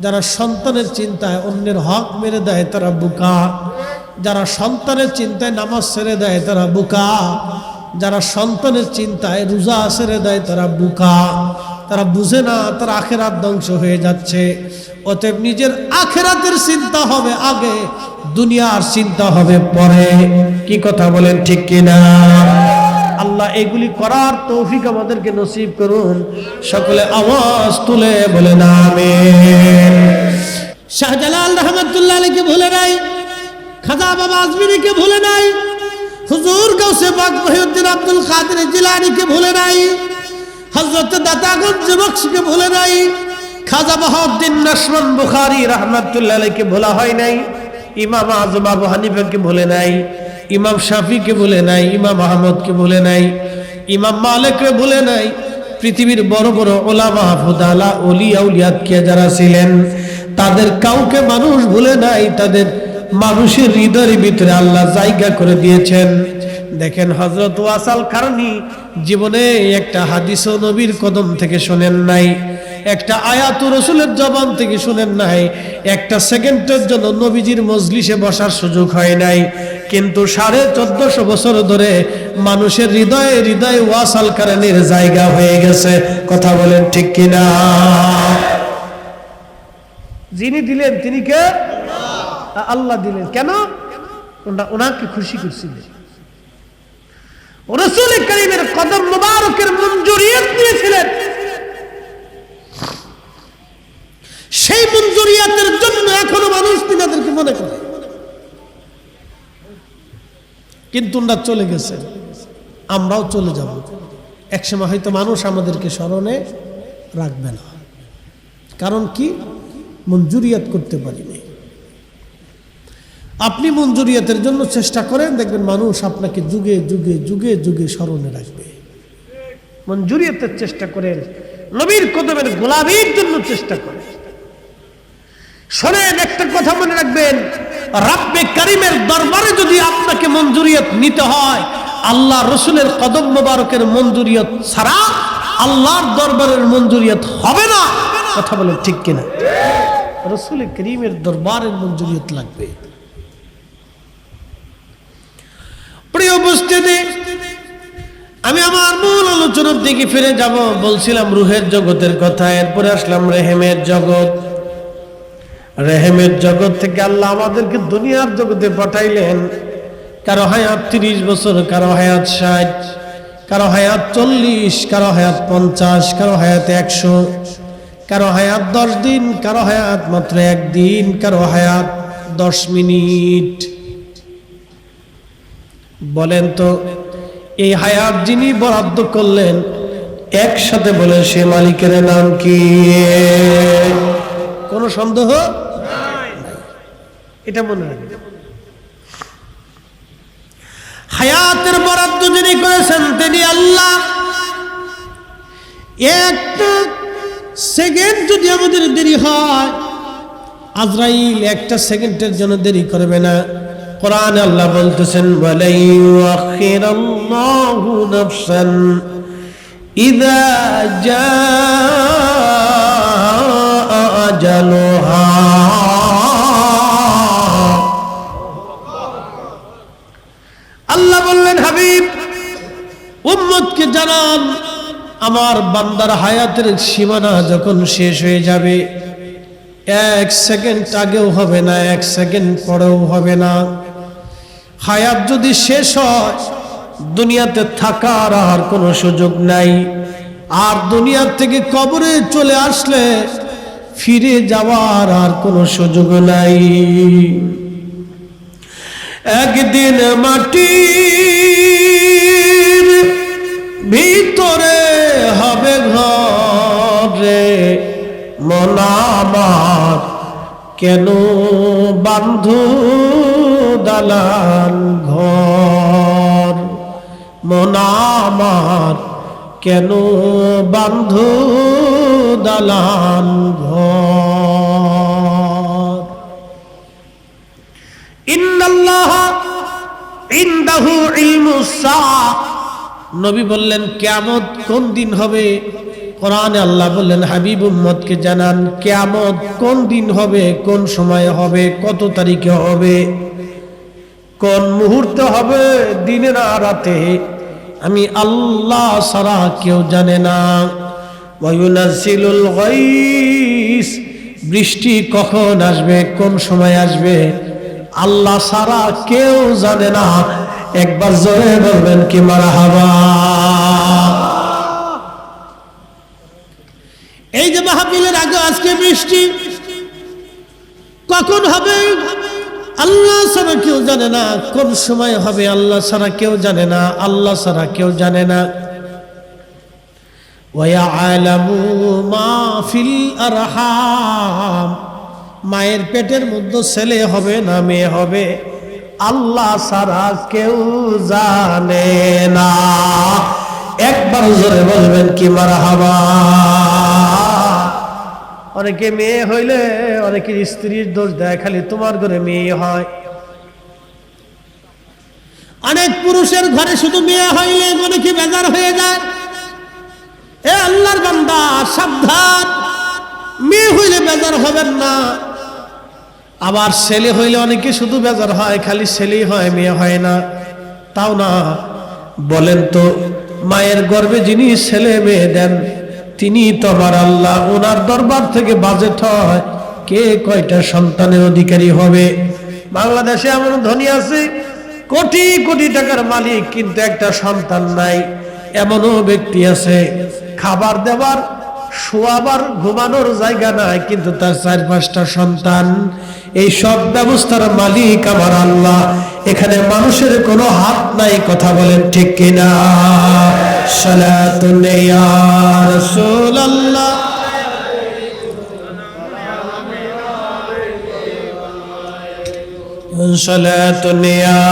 যারা সন্তানের চিন্তায় অন্যের হক মেরে দেয় তারা বোকা, যারা সন্তানের চিন্তায় নামাজ ছেড়ে দেয় তারা বোকা, যারা সন্তানের চিন্তায় রোজা ছেড়ে দেয় তারা বোকা। তারা বুঝে না তার আখেরাত ধ্বংস হয়ে যাচ্ছে। অতএব নিজের আখেরাতের চিন্তা হবে আগে, দুনিয়ার চিন্তা হবে পরে। কি কথা বলেন ঠিক কিনা? আল্লাহ এগুলি করার তৌফিক আমাদেরকে নসিব করুন। সকলে আওয়াজ তুলে বলেন আমিন। শাহজালাল রহমাতুল্লাহ আলাইহিকে ভুলে নাই, খাজা বাবা আজমিরিকে ভুলে নাই, হুজুর গাউসে পাক মহিউদ্দিন আব্দুল কাদের জিলানীকে ভুলে নাই, হযরত দাতাগঞ্জ বখশকে ভুলে নাই, খাজা বাহাউদ্দিন নাশরন বুখারী রাহমাতুল্লাহ আলাইহিকে ভোলা হয় নাই, ইমাম আযম আবু হানিফাকে ভুলে নাই, ইমাম শাফিকে ভুলে নাই, ইমাম আহমদকে ভুলে নাই, ইমাম মালিককে ভুলে নাই। পৃথিবীর বড় বড় উলামা ফুদালা ওলিয়া উলিয়াতকে যারা ছিলেন তাদের কাউকে মানুষ ভুলে নাই। তাদের মানুষের হৃদয়ের ভিতরে আল্লাহ জায়গা করে দিয়েছেন। দেখেন হযরত ওয়াসাল কারণী জীবনে একটা হাদিসও নবীর কদম থেকে শোনেন নাই, একটা আয়াত রাসূলের জবান থেকে শুনেন নাই, একটা সেকেন্ডের জন্য নবীজির মজলিসে বসার সুযোগ হয় নাই। কিন্তু 1450 বছর ধরে মানুষের হৃদয়ে হৃদয়ে ওয়াসাল কারণীর জায়গা হয়ে গেছে। কথা বলেন ঠিক কিনা? যিনি দিলেন তিনি কে? আল্লাহ দিলেন। কেন? ওনাকে খুশি করছিলেন। রাসূল কারীমের কদম মুবারকের মঞ্জুরিয়ত নিয়েছিলেন। সেই মঞ্জুরিয়াতের জন্য এখনো মানুষ তিনাদেরকে মনে করে। কিন্তু ওনারা চলে গেছে, আমরাও চলে যাব। একসময় হয়তো মানুষ আমাদেরকে স্মরণে রাখবে না। কারণ কি? মঞ্জুরিয়াত করতে পারিনি। আপনি মঞ্জুরিয়াতের জন্য চেষ্টা করেন, দেখবেন মানুষ আপনাকে যুগে যুগে যুগে যুগে স্মরণে রাখবে। মঞ্জুরিয়াতের চেষ্টা করেন, নবীর কদমের গোলামীর জন্য চেষ্টা করেন। শোনেন, একটা কথা মনে রাখবেন, রাব্বে কারীমের দরবারে যদি আপনাকে মঞ্জুরিয়াত নিতে হয়, আল্লাহ রসুলের কদম মোবারকের মঞ্জুরিয়াত ছাড়া আল্লাহর দরবারের মঞ্জুরিয়াত হবে না। কথা বলেন ঠিক কিনা? রসুল কারীমের দরবারের মঞ্জুরিয়াত লাগবে। প্রিয় উপস্থিতি, আমি আমার মূল আলোচনার দিকে ফিরে যাব। বলছিলাম রুহের জগতের কথা, এরপরে আসলাম রেহেমের জগৎ। রেহেমের জগৎ থেকে আল্লাহ আমাদেরকে দুনিয়ার জগতে পাঠাইলেন। কারো হায়াত 30 বছর, কারো হায়াত 60, কারো হায়াত 40, কারো হায়াত 50, কারো হায়াত 100, কারো হায়াত 10 দিন, কারো হায়াত মাত্র 1 দিন, কারো হায়াত 10 মিনিট। বলেন তো, এই হায়াত যিনি বরাদ্দ করলেন, একসাথে বলে সে মালিকের নাম কি? কোনো সন্দেহ নাই, এটা মনে রাখবেন। হায়াতের বরাদ্দ যিনি করেছেন তিনি আল্লাহ। একটা সেকেন্ড যদি আমাদের দেরি হয়, আজরাইল একটা সেকেন্ডের জন্য দেরি করবে না। কোরআনে আল্লাহ বলতেছেন, ওয়ালা ইউআখিরাল্লাহু নাফসান ইযা জাআ আজালুহা। আল্লাহ বললেন, হাবিব উম্মতকে জানান, আমার বান্দার হায়াতের সীমানা যখন শেষ হয়ে যাবে, 1 সেকেন্ড আগেও হবে না, 1 সেকেন্ড পরেও হবে না। হায়াত যদি শেষ হয়, দুনিয়াতে থাকার আর কোনো সুযোগ নাই। আর দুনিয়া থেকে কবরে চলে আসলে ফিরে যাওয়ার আর কোনো সুযোগ নাই। একদিন মাটির ভিতরে হবে ঘরে, মন আমার কেন বান্ধু দালান ঘর, মন আমার কেন বান্ধু দালান ঘর। ইন্নাল্লাহা ইনদাহু ইলমুস সাআ। নবী বললেন, কিয়ামত কোন দিন হবে? কোরআনে আল্লাহ বললেন হাবিব উম্মতকে জানান কিয়ামত কোন দিন হবে, কোন সময়ে হবে, কত তারিখে হবে, কোন মুহূর্তে হবে, দিনে না রাতে, আমি আল্লাহ ছাড়া কেউ জানে না। ওয়ায়ুনাজ্জিলুল গায়স, বৃষ্টি কখন আসবে, কোন সময় আসবে, আল্লাহ ছাড়া কেউ জানে না। একবার জোরে বলবেন কি মারহাবা। এই যে মাহফিলের আগে আজকে বৃষ্টি কখন হবে আল্লাহ ছাড়া কেউ জানে না, কোন সময় হবে আল্লাহ ছাড়া কেউ জানে না, আল্লাহ ছাড়া কেউ জানে না। ওয়ায়ালামু মা ফিল আরহাম, মায়ের পেটের মধ্যে ছেলে হবে না মেয়ে হবে আল্লাহ ছাড়া কেউ জানে না। একবার জোরে বলবেন কি মারহাবা। অনেকে মেয়ে হইলে অনেকের স্ত্রীর দোষ দেয়, খালি তোমার ঘরে মেয়ে হয়। অনেক পুরুষের ঘরে শুধু মেয়ে হইলে অনেকে বেজার হয়ে যায়। এ আল্লাহর বান্দা সাবধান, মেয়ে হইলে বেজার হবেন না। আবার ছেলে হইলে অনেকে শুধু বেজার হয়, খালি ছেলেই হয় মেয়ে হয় না, তাও না। বলেন তো মায়ের গর্ভে যিনি ছেলে মেয়ে দেন তিনি তো আমার আল্লাহ, ওনার দরবার থেকে বাজেট হয় কে কয়টা সন্তানের অধিকারী হবে। বাংলাদেশে এমন ধনী আছে কোটি কোটি টাকার মালিক কিন্তু একটা সন্তান নাই। এমনও ব্যক্তি আছে খাবার দেবার, শোয়াবার, ঘুমানোর জায়গা নাই কিন্তু তার 4-5টা সন্তান। এই সব ব্যবস্থার মালিক আমার আল্লাহ, এখানে মানুষের কোনো হাত নাই। কথা বলেন ঠিক কিনা? সালাতুন ইয়া রাসূলুল্লাহ, সালাতুন ইয়া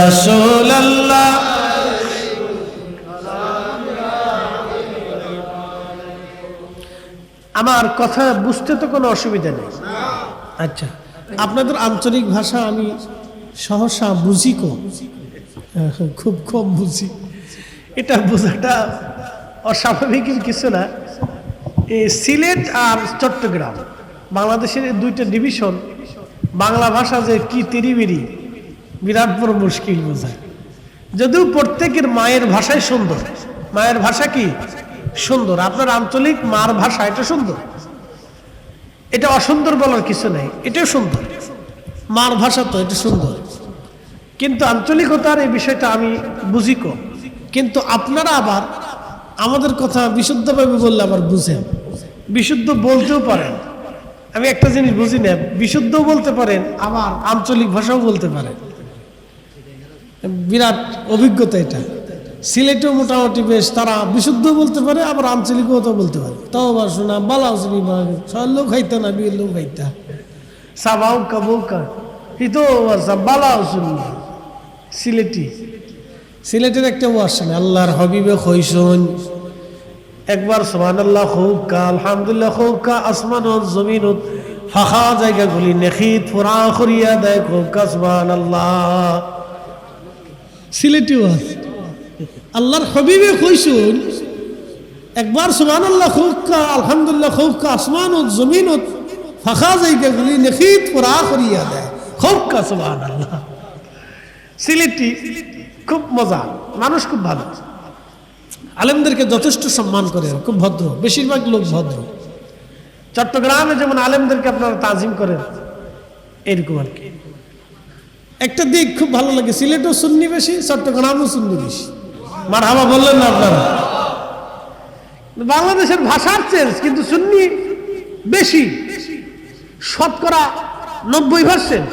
রাসূলুল্লাহ। আমার কথা বুঝতে তো কোনো অসুবিধা নেই। আচ্ছা, আপনাদের আঞ্চলিক ভাষা আমি সহসা বুঝি কম, খুব কম বুঝি। এটা বোঝাটা অস্বাভাবিক কিছু না। এই সিলেট আর চট্টগ্রাম বাংলাদেশের দুইটা ডিভিশন, বাংলা ভাষা যে কি তেরিবেরি বিরাট বড় মুশকিল বোঝায়। যদিও প্রত্যেকের মায়ের ভাষাই সুন্দর, মায়ের ভাষা কি সুন্দর। আপনার আঞ্চলিক মার ভাষা এটা সুন্দর, এটা অসুন্দর বলার কিছু নেই, এটাও সুন্দর। মার ভাষা তো এটা সুন্দর, কিন্তু আঞ্চলিকতার এই বিষয়টা আমি বুঝি কম। কিন্তু আপনারা আবার আমাদের কথা বিশুদ্ধভাবে বললে আবার বুঝেন, বিশুদ্ধ বলতেও পারেন। আমি একটা জিনিস বুঝি না, বিশুদ্ধ বলতে পারেন আবার আঞ্চলিক ভাষাও বলতে পারেন। বিরাট অভিজ্ঞতা এটা। সিলেটেও মোটামুটি বেশ, তারা বিশুদ্ধ বলতে পারে আবার আঞ্চলিকও তো বলতে পারে। তাও আবার শোনা বালাও শুনি লোক খাইতা না বিয়ের লোক খাইতা সাবাও কাবৌকা হিতো বালাও শুনি সিলেটি। সিলেটের একটা ওয়াজ শুনে আল্লাহর হবিবে খইসুন একবার সুবহানাল্লাহ খুকা আলহামদুলিল্লাহ খুকা আসমানত জমিনত ফাঁকা জায়গাগুলি নেখিত ফুরা করিয়া দেয় খুকা সুবহানাল্লাহ। সিলেটি ওয়াজ আল্লাহর হবিবে কইসুন একবার সুবহানাল্লাহ খুকা আলহামদুলিল্লাহ খুকা আসমানত জমিনত ফাঁকা জায়গাগুলি নেখিত ফুরা করিয়া দেয় খুকা সুবহানাল্লাহ। সিলেটি খুব মজা, মানুষ খুব ভালো, আলেমদেরকে যথেষ্ট সম্মান করে, খুব ভদ্র, বেশিরভাগ লোক ভদ্র। চট্টগ্রামে যেমন আলেমদেরকে আপনারা তাজিম করেন এরকম আর কি। একটা দিক খুব ভালো লাগে, সিলেটও সুন্নি বেশি, চট্টগ্রামও সুন্নি বেশি। মারহাবা বললেন না আপনারা? বাংলাদেশের ভাষার চেঞ্জ কিন্তু সুন্নি বেশি, শতকরা 90%।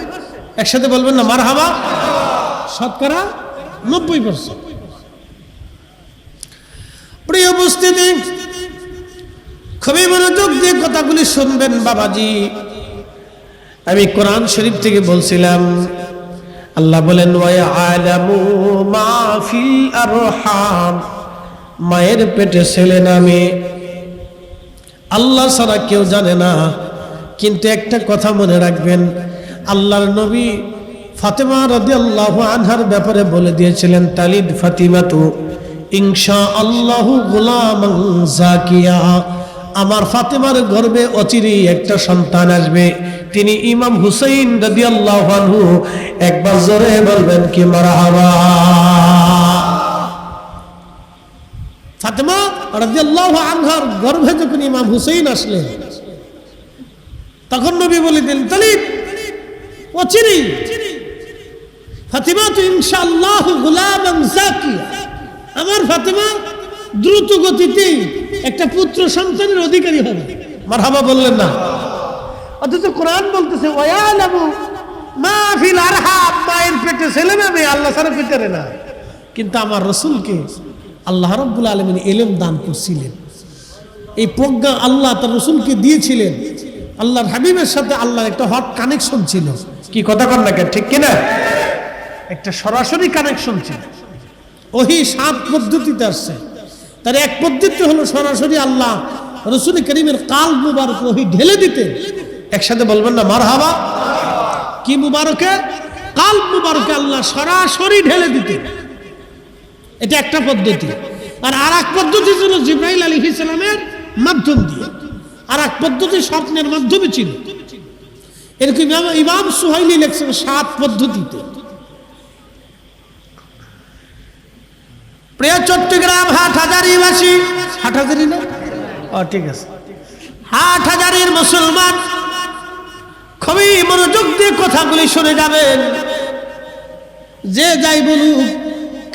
একসাথে বলবেন না মারহাবা? শতকরা 90%। প্রিয় উপস্থিতি, খুবই মনোযোগ দিয়ে কথাগুলি শুনবেন বাবাজি। আমি কোরআন শরীফ থেকে বলছিলাম, আল্লাহ বলেন ওয়ায়ালামু মা ফিল আরহাম, মায়ের পেটে ছেলে নামে আল্লাহ ছাড়া কেউ জানে না। কিন্তু একটা কথা মনে রাখবেন, আল্লাহর নবী ফাতেমা রাদিয়াল্লাহু আনহার ব্যাপারে বলে দিয়েছিলেন তালিদ ফাতিমাতু ইনশাআল্লাহু গোলামান জাকিয়া, আমার ফাতেমার গর্ভে অচিরেই একটা সন্তান আসবে, তিনি ইমাম হুসাইন রাদিয়াল্লাহু আনহু। একবার জোরে বলবেন কি মারহাবা। ফাতেমা রাদিয়াল্লাহু আনহার গর্ভে যখন ইমাম হুসাইন আসলেন, তখন নবী বলে দিলেন, তালিব অচিরেই ফাতেমা তো ইনশাআল্লাহ গোলামান জাকিয়া, আমার ফাতেমা দ্রুত গতিতে একটা পুত্র সন্তানের অধিকারী হবে। মারহাবা বললেন না? অথচ কোরআন বলতেছে ওয়ায়ালামু মা ফিল আরহাম, মায়ের পেটে ছেলে মেয়ে আল্লাহ ছাড়া পেটে না। কিন্তু আমার রাসূলকে আল্লাহ রাব্বুল আলামিন ইলম দান করছিলেন, এই প্রজ্ঞা আল্লাহ তার রাসূলকে দিয়েছিলেন। আল্লাহর হাবিবের সাথে আল্লাহর একটা হট কানেকশন ছিল। কি কথা কন না, ঠিক কিনা? একটা সরাসরি কানেকশন ছিল। ওহী 7 পদ্ধতিতে আসছে, তার এক পদ্ধতি হলো সরাসরি আল্লাহ রাসূল করিমের কাল মুবারক ওহী ঢেলে দিতেন। একসাথে বলবেন না মারহাবা। কি মুবারকে? কাল মুবারকে আল্লাহ সরাসরি ঢেলে দিতেন, এটা একটা পদ্ধতি। আর আরেক পদ্ধতি ছিল জিবরাইল আলাইহিস সালামের মাধ্যম দিয়ে, আর এক পদ্ধতি স্বপ্নের মাধ্যমে ছিল। এরকম ইমাম সুহাইলি লেখছেন 7 পদ্ধতিতে। প্রিয় চট্টগ্রাম হাটহাজারীবাসী, হাটহাজারী না? ঠিক আছে, হাটহাজারীর মুসলমান, খুবই মনোযোগ দিয়ে কথাগুলি শুনে যাবেন। যে যাই বলুক,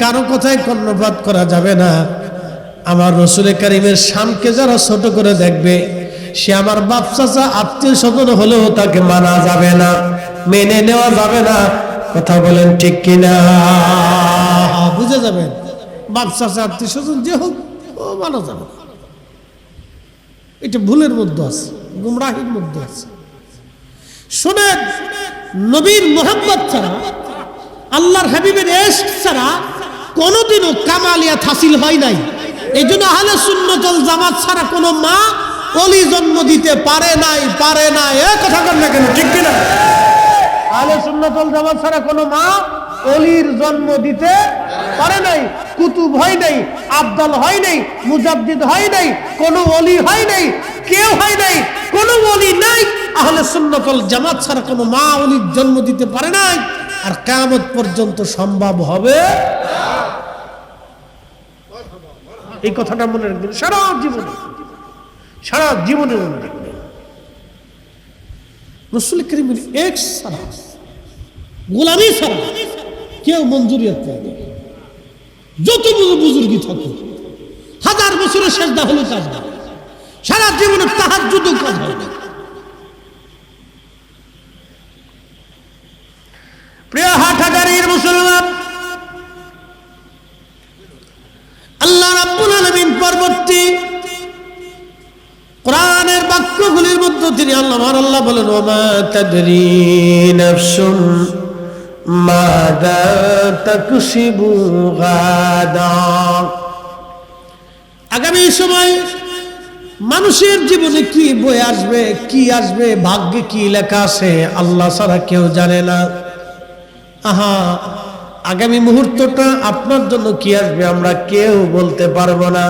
কারো কথায় কর্ণপাত করা যাবে না। আমার রাসূল কারীমের শানকে যারা ছোট করে দেখবে, সে আমার বাপ চাচা আত্মীয় স্বজন হলেও তাকে মানা যাবে না, মেনে নেওয়া যাবে না। কথা বলেন ঠিক কিনা? বুঝে যাবেন, বাপ চাচা আত্মীয় স্বজন যে হোক, ও মানা যাবে না। এটা ভুলের মধ্যে আছে, গুমরাহির মধ্যে আছে। শোনেন, নবীর মোহাম্মদ ছাড়া, আল্লাহর হাবিবের ইশক ছাড়া কোনোদিনও কামালিয়াত হাসিল হয় নাই। এই জন্য আহলে সুন্নাত ওয়াল জামাত ছাড়া কোনো মা ওলি জন্ম দিতে পারে নাই। এ কথা বলেন না কেন, ঠিক কিনা? আহলে সুন্নাত ওয়াল জামাত ছাড়া কোনো মা ওলির জন্ম দিতে পারে নাই। কুতুব হয় নাই, আব্দাল হয় নাই, মুজাদ্দিদ হয় নাই, কোনো ওলি হয় নাই, কেউ হয় নাই, কোনো ওলি নাই। আহলে সুন্নাত ওয়াল জামাত ছাড়া কোনো মা ওলির জন্ম দিতে পারে নাই, আর কিয়ামত পর্যন্ত সম্ভব হবে না। এই কথাটা মনে রাখবেন সারা জীবনে মনে রাখবেন। রাসূল করিমের এক ছাড়া, গোলামি ছাড়া কেউ মঞ্জুরিয়াত পায় না। যত বুজুর্গি থাকুক, 1000 বছরের সেজদা হলো কাজ না, সারা জীবনে তাহাজ্জুদও কাজ হয় না। প্রিয় হাটহাজারীর মুসলমান, আল্লাহ রাব্বুল আলামিন পরবর্তী কোরআনের বাক্যগুলির মধ্যে তিনি আল্লাহ বলেন, ওমা তাদরি নাফসুম মাযা তাকসিবু গাদা। আগামী সময় মানুষের জীবনে কি বয়ে আসবে, কি আসবে, ভাগ্যে কি লেখা আছে, আল্লাহ ছাড়া কেউ জানে না। আগামী মুহূর্তটা আপনার জন্য কি আসবে আমরা কেউ বলতে পারবো না,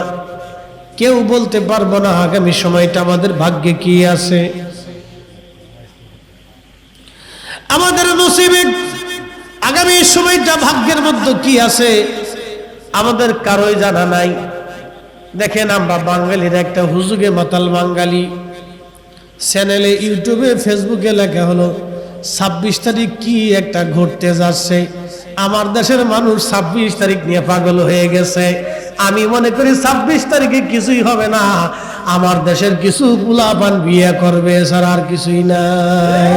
কেউ বলতে পারবো না। আগামী সময়টা আমাদের ভাগ্যে কি আছে, আমাদের নসিবে আগামী সময়টা ভাগ্যের মধ্যে কি আছে, আমাদের কারোই জানা নাই। দেখেন, আমরা বাঙালির একটা হুজুগে মাতাল বাঙালি চ্যানেলে, ইউটিউবে, ফেসবুকে লেখা হলো 26 তারিখ কি একটা ঘটতে যাচ্ছে। আমার দেশের মানুষ 26 তারিখ নিয়ে পাগল হয়ে গেছে। আমি মনে করি 26 তারিখে কিছুই হবে না, আমার দেশের কিছু পোলাপান বিয়ে করবে, স্যার, আর কিছুই নাই।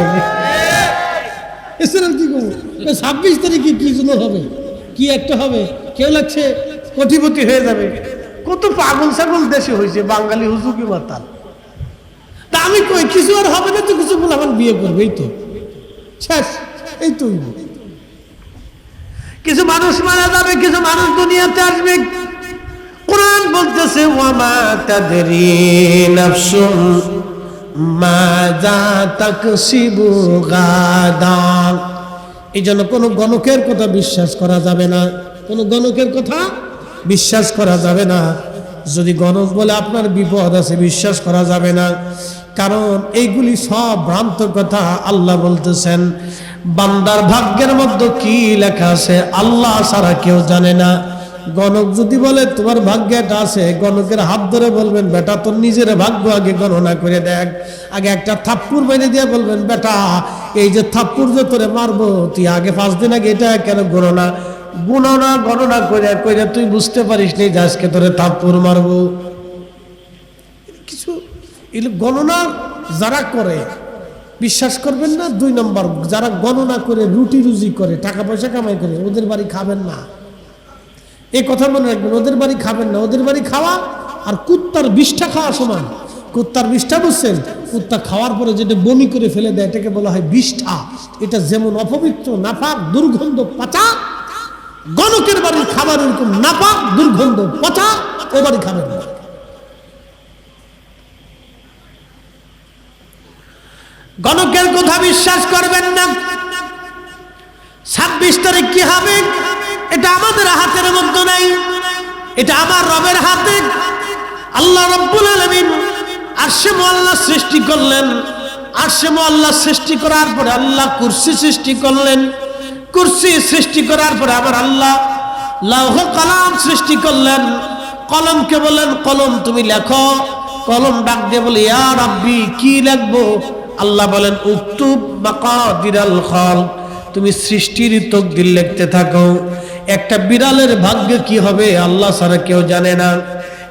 26 তারিখে কি জন্য হবে, কি একটা হবে, কেউ লাগছে কোটিপতি হয়ে যাবে। কত পাগল ছাগল দেশে হয়েছে, বাঙালি হুজুকি মাতাল। তা আমি কই কিছু আর হবে না, তো কিছু পোলাপান বিয়ে করবে, এই তো শেষ, এই তো। কিছু মানুষ মারা যাবে, কিছু মানুষ দুনিয়াতে আসবে। কোরআন বলতেছে, ওয়ামা তাদরি নাফসুম মাযা তাকসিবু গাদা। এই জন্য কোনো গণকের কথা বিশ্বাস করা যাবে না, কোনো গণকের কথা বিশ্বাস করা যাবে না। যদি গণক বলে আপনার বিপদ আছে, বিশ্বাস করা যাবে না, কারণ এইগুলি সব ভ্রান্ত কথা। আল্লাহ বলতেছেন বান্দার ভাগ্যের মধ্যে কি লেখা আছে আল্লাহ ছাড়া কেউ জানে না। গণক যদি বলে তোমার ভাগ্যে এটা আছে, গণকের হাত ধরে বলবেন বেটা তোর নিজের ভাগ্য আগে গণনা করে দেখ, আগে একটা থাপ্পড় মেরে দিয়ে বলবেন বেটা এই যে থাপ্পড় যে তোরে মারবো তুই আগে 5 দিন আগে এটা কেন গণনা করে তুই বুঝতে পারিস নি যে আজকে তোরে থাপ্পড় মারবো। কিছু গণনা যারা করে বিশ্বাস করবেন না। 2 নম্বর, যারা গণনা করে রুটি রুজি করে টাকা পয়সা কামাই করে ওদের বাড়ি খাবেন না। এই কথা মনে রাখবেন, ওদের বাড়ি খাবেন না। ওদের বাড়ি খাওয়া আর কুত্তার বিষ্ঠা খাওয়া সমান। কুত্তার বিষ্ঠা বুঝছেন? কুত্তা খাওয়ার পরে যেটা বমি করে ফেলে দেয় এটাকে বলা হয় বিষ্ঠা। এটা যেমন অপবিত্র, নাপাক, দুর্গন্ধ, পচা, গণকের বাড়ির খাবার এরকম নাপাক, দুর্গন্ধ, পচা, ও বাড়ি খাবেন না। গণকের কথা বিশ্বাস করবেন না। 26 তারিখ কি হবে এটা আমাদের হাতের মধ্যে নাই, এটা আমার রবের হাতে। আল্লাহ রাব্বুল আলামিন আরশে মুআল্লা সৃষ্টি করলেন। আরশে মুআল্লা সৃষ্টি করার পরে আল্লাহ কুরসি সৃষ্টি করলেন। কুরসি সৃষ্টি করার পরে আবার আল্লাহ লৌহ কলম সৃষ্টি করলেন। কলমকে বলেন কলম তুমি লেখো। কলম ডাক দিয়ে বলে ইয়া রাব্বি কি লিখবো? আল্লাহ বলেন উকতুব মাকাদিরাল খালক, তুমি সৃষ্টির তকদির লিখতে থাকো। একটা বিড়ালের ভাগ্যে কি হবে আল্লাহ ছাড়া কেউ জানে না।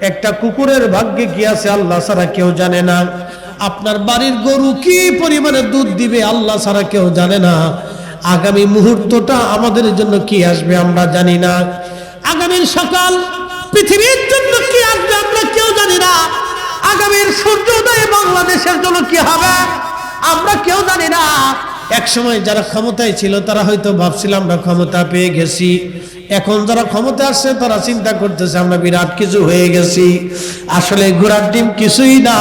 একটা কুকুরের ভাগ্যে কি আছে আল্লাহ ছাড়া কেউ জানে না। আপনার বাড়ির গরু কি পরিমাণে দুধ দিবে আল্লাহ ছাড়া কেউ জানে না। আগামী মুহূর্তটা আমাদের জন্য কি আসবে আমরা জানি না। আগামীর সকাল পৃথিবীর জন্য কি আসবে আমরা কেউ জানি না। আগামীর সূর্যোদয় বাংলাদেশের জন্য কি হবে আমরা কেউ জানি না। এক সময় যারা ক্ষমতায় ছিল তারা হয়তো ভাবছিল আমরা ক্ষমতা পেয়ে গেছি। এখন যারা ক্ষমতা আসছে তারা চিন্তা করতেছে আমরা বিরাট কিছু হয়ে গেছি। আসলে ঘোড়ার ডিম কিছুই না।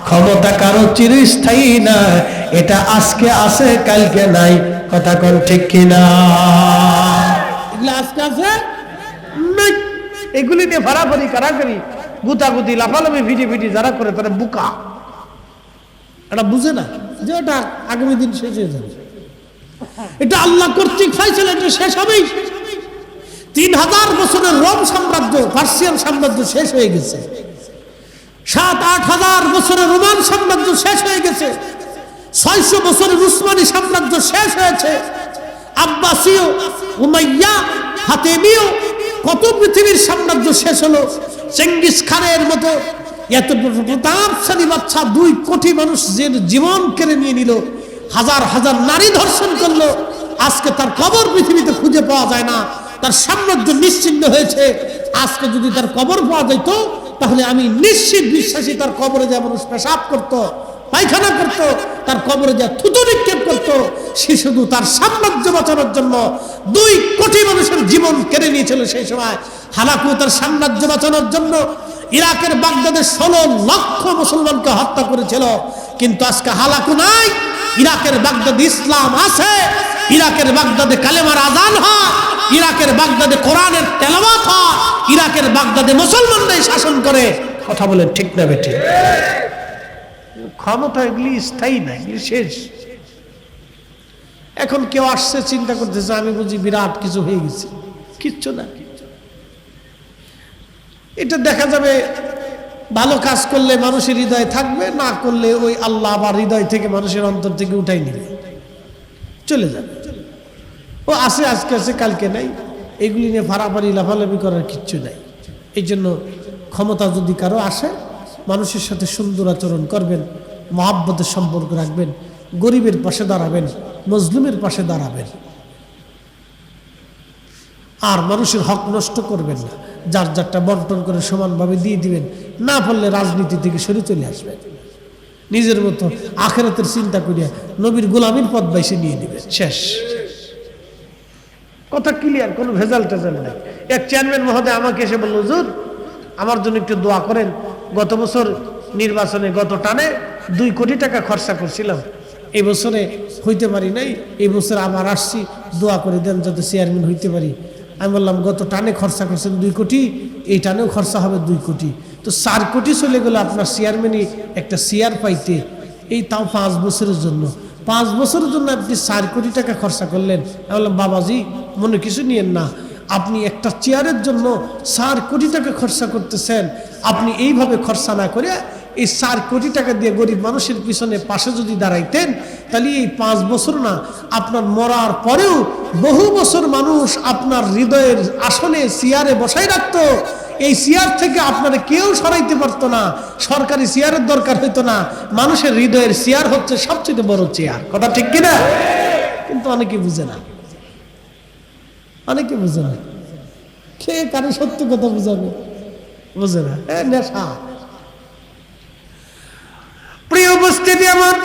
ক্ষমতা কারো চিরস্থায়ী না। এটা আজকে আছে কালকে নাই। কথা কোন ঠিক কিনা? এগুলো আজকে আছে নাই। এগুলি নিয়ে ফাড়াফাড়ি কারাকারি গুতাগুতি লাফালাফি ভিটি যারা করে তারা বুকা। এটা বুঝে না যে ওটা আগামী দিন শেষ হয়ে যাবে। এটা আল্লাহ কর্তৃক ফয়সালা, এটা শেষ হবেই। 3000 বছরের রোম সাম্রাজ্য, পার্সিয়ান সাম্রাজ্য শেষ হয়ে গেছে। 7-8 হাজার বছরের রোমান সাম্রাজ্য শেষ হয়ে গেছে। 600 বছরের উসমানী সাম্রাজ্য শেষ হয়েছে। আব্বাসীয়, উমাইয়া, ফাতেমীয়, কত পৃথিবীর সাম্রাজ্য শেষ হলো। চেঙ্গিস খানের মতো এত প্রতাপশালী বাচ্চা 2 কোটি মানুষ যে জীবন কেড়ে নিয়ে নিল, হাজার হাজার নারী ধর্ষণ করলো। আজকে তার কবর পৃথিবীতে খুঁজে পাওয়া যায় না। তার সাম্রাজ্য নিশ্চিহ্ন হয়েছে। আজকে যদি তার কবর পাওয়া যেত তাহলে আমি নিশ্চিত বিশ্বাসী তার কবরে যা মানুষ পেশাব করত, পায়খানা করত, তার কবরে যা থুতু নিক্ষেপ করত, সে শুধু তার সাম্রাজ্য বাঁচানোর জন্য 2 কোটি মানুষের জীবন কেড়ে নিয়েছিল। সেই সময় হালাকু তার সাম্রাজ্য বাঁচানোর জন্য ইরাকের বাগদাদে 16 লক্ষ মুসলমানকে হত্যা করেছিল। কিন্তু আজকে হালাকু নাই। ইরাকের বাগদাদে ইসলাম আছে। ইরাকের বাগদাদে কালেমার আযান হয়। ইরাকের বাগদাদে কোরআনের তেলাওয়াত হয়। ইরাকের বাগদাদে মুসলমানরাই শাসন করে। কথা বলেন ঠিক না বেঠে? ক্ষমতা এগুলি স্থায়ী না, এগুলি শেষ। এখন কেউ আসছে চিন্তা করতেছে আমি বুঝি বিরাট কিছু হয়ে গেছে। কিচ্ছু না। এটা দেখা যাবে ভালো কাজ করলে মানুষের হৃদয় থাকবে, না করলে ওই আল্লাহ আবার হৃদয় থেকে মানুষের অন্তর থেকে উঠাই নেবে, চলে যাবে। ও আছে আজকে আছে কালকে নাই। এগুলি নিয়ে ফাড়াফাড়ি লাফালাফি করার কিচ্ছু নাই। এই জন্য ক্ষমতা যদি কারো আসে মানুষের সাথে সুন্দর আচরণ করবেন, মহাব্বতের সম্পর্ক রাখবেন, গরিবের পাশে দাঁড়াবেন, মজলুমের পাশে দাঁড়াবেন, আর মানুষের হক নষ্ট করবেন না। যার যারটা বন্টন করে সমানভাবে দিয়ে দিবেন। না পারলে রাজনীতি থেকে সরে চলে আসবেন। নিজের মতো আখিরাতের চিন্তা করিয়া নবীর গোলামীর পথ বাইছে নিয়ে নেবেন। শেষ কথা, ক্লিয়ার, কোনো ভেজাল টেজাল নাই। এক চেয়ারম্যান মহোদয় আমাকে এসে বলল হুজুর আমার জন্য একটু দোয়া করেন। গত বছর নির্বাচনে গত টানে 2 কোটি টাকা খরচা করছিলাম, এই বছরে হইতে পারি নাই। এই বছর আবার আসছি, দোয়া করে দেন যাতে চেয়ারম্যান হইতে পারি। আমি বললাম গত টানে খরচা করছেন 2 কোটি, এই টানেও খরচা হবে 2 কোটি, তো 4 কোটি চলে গেল আপনার চেয়ারম্যানই একটা চেয়ার পাইতে, এই তাও 5 বছরের জন্য। 5 বছরের জন্য আপনি 4 কোটি টাকা খরচা করলেন। আমি বললাম বাবাজি মনে কিছু নিয়েন না, আপনি একটা চেয়ারের জন্য 4 কোটি টাকা খরচা করতেছেন, আপনি এইভাবে খরচা না করে এই 4 কোটি টাকা দিয়ে গরিব মানুষের পিছনে পাশে যদি দাঁড়াইতেন, তাহলে এই 5 বছর না, আপনার মরার পরেও বহু বছর মানুষ আপনার হৃদয়ের আসনে চেয়ারে বসাই রাখতো। এই চেয়ার থেকে আপনারা কেউ সরাইতে পারতো না, সরকারি চেয়ারের দরকার হইতো না, মানুষের হৃদয়ের চেয়ার হচ্ছে সবচেয়ে বড় চেয়ার। কথা ঠিক কিনা? কিন্তু অনেকে বুঝে না, অনেকে বুঝে না। কে কারো সত্য কথা বুঝাবে? বুঝে না, নেশা। প্রিয় উপস্থিতি আমার,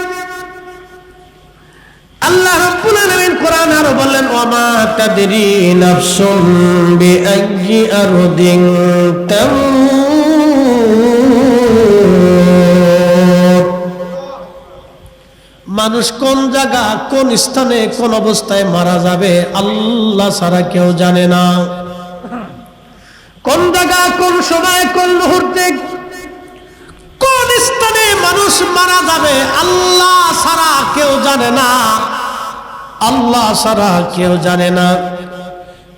আল্লাহ রাব্বুল আলামিন কোরআন আরো বললেন ওয়ামা তাদরি নাফসুম বিআইয়ি আরদিন তামুত। মানুষ কোন জায়গা, কোন স্থানে, কোন অবস্থায় মারা যাবে আল্লাহ ছাড়া কেউ জানে না। কোন জায়গা, কোন সময়, কোন মুহূর্তে, কোন স্থানে মানুষ মারা যাবে আল্লাহ ছাড়া কেউ জানে না, আল্লাহ ছাড়া কেউ জানে না।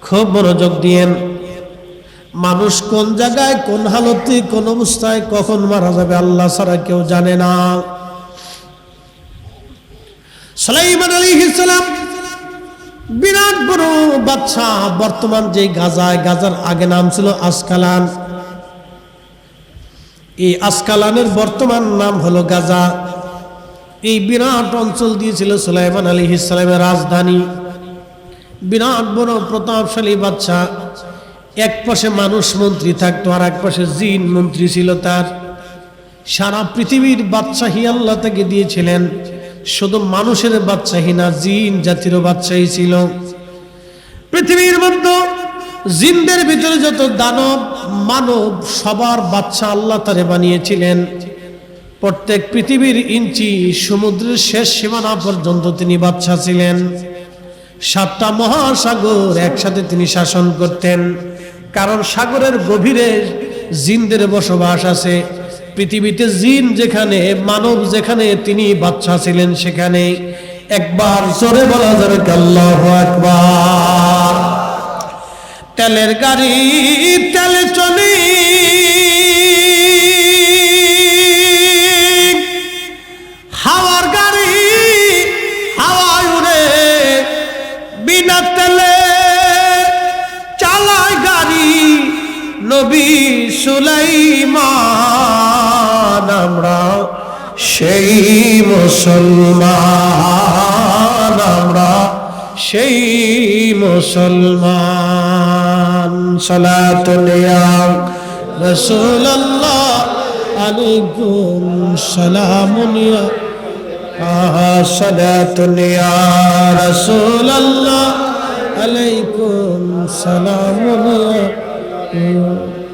খুব মনোযোগ দিয়েন, মানুষ কোন জায়গায়, কোন হালতে, কোন অবস্থায়, কখন মারা যাবে আল্লাহ ছাড়া কেউ জানে না। সুলাইমান আলাইহিস সালাম বিরাট বড় বাদশা। বর্তমান যে গাজায়, গাজার আগে নাম ছিল আসকালান, এই আসকালানের বর্তমান নাম হলো গাজা। এই বিরাট অঞ্চল দিয়েছিল সুলাইমান আলাইহিস সালামের রাজধানী। বিরাট বড় প্রতাপশালী বাদশা। এক পাশে মানুষ মন্ত্রী থাকতো, আর এক পাশে জিন মন্ত্রী ছিল তার। সারা পৃথিবীর বাদশাহী আল্লাহ তাকে দিয়েছিলেন। শুধু মানুষের বাদশাহী না, জিন জাতিরও বাদশাহী ছিল। পৃথিবীর মধ্যে জিনদের ভিতরে যত দানব মানব, সবার বাদশা আল্লাহ তারে বানিয়েছিলেন। প্রত্যেক পৃথিবীর ইঞ্চি, সমুদ্রের শেষ সীমানা পর্যন্ত তিনি বাদশা ছিলেন। 7টা মহাসাগর একসাথে তিনি শাসন করতেন, কারণ সাগরের গভীরে জিনদের বসবাস আছে। পৃথিবীতে জিন যেখানে, মানব যেখানে, তিনি বাদশা ছিলেন সেখানে। একবার জোরে বলা যাবে আল্লাহু আকবার। তেলের গাড়ি তেলে চলে, হাওয়ার গাড়ি হাওয়ায় উড়ে, বিনা তেলে চালায় গাড়ি নবী সুলাইমান। আমরা সেই মুসলমান, আমরা সেই মুসলমান। সালাতুন ইয়া রাসূলুল্লাহ আলাইকুম সালামুন ইয়া, সালাতুন ইয়া রাসূলুল্লাহ আলাইকুম সালামুন ইয়া।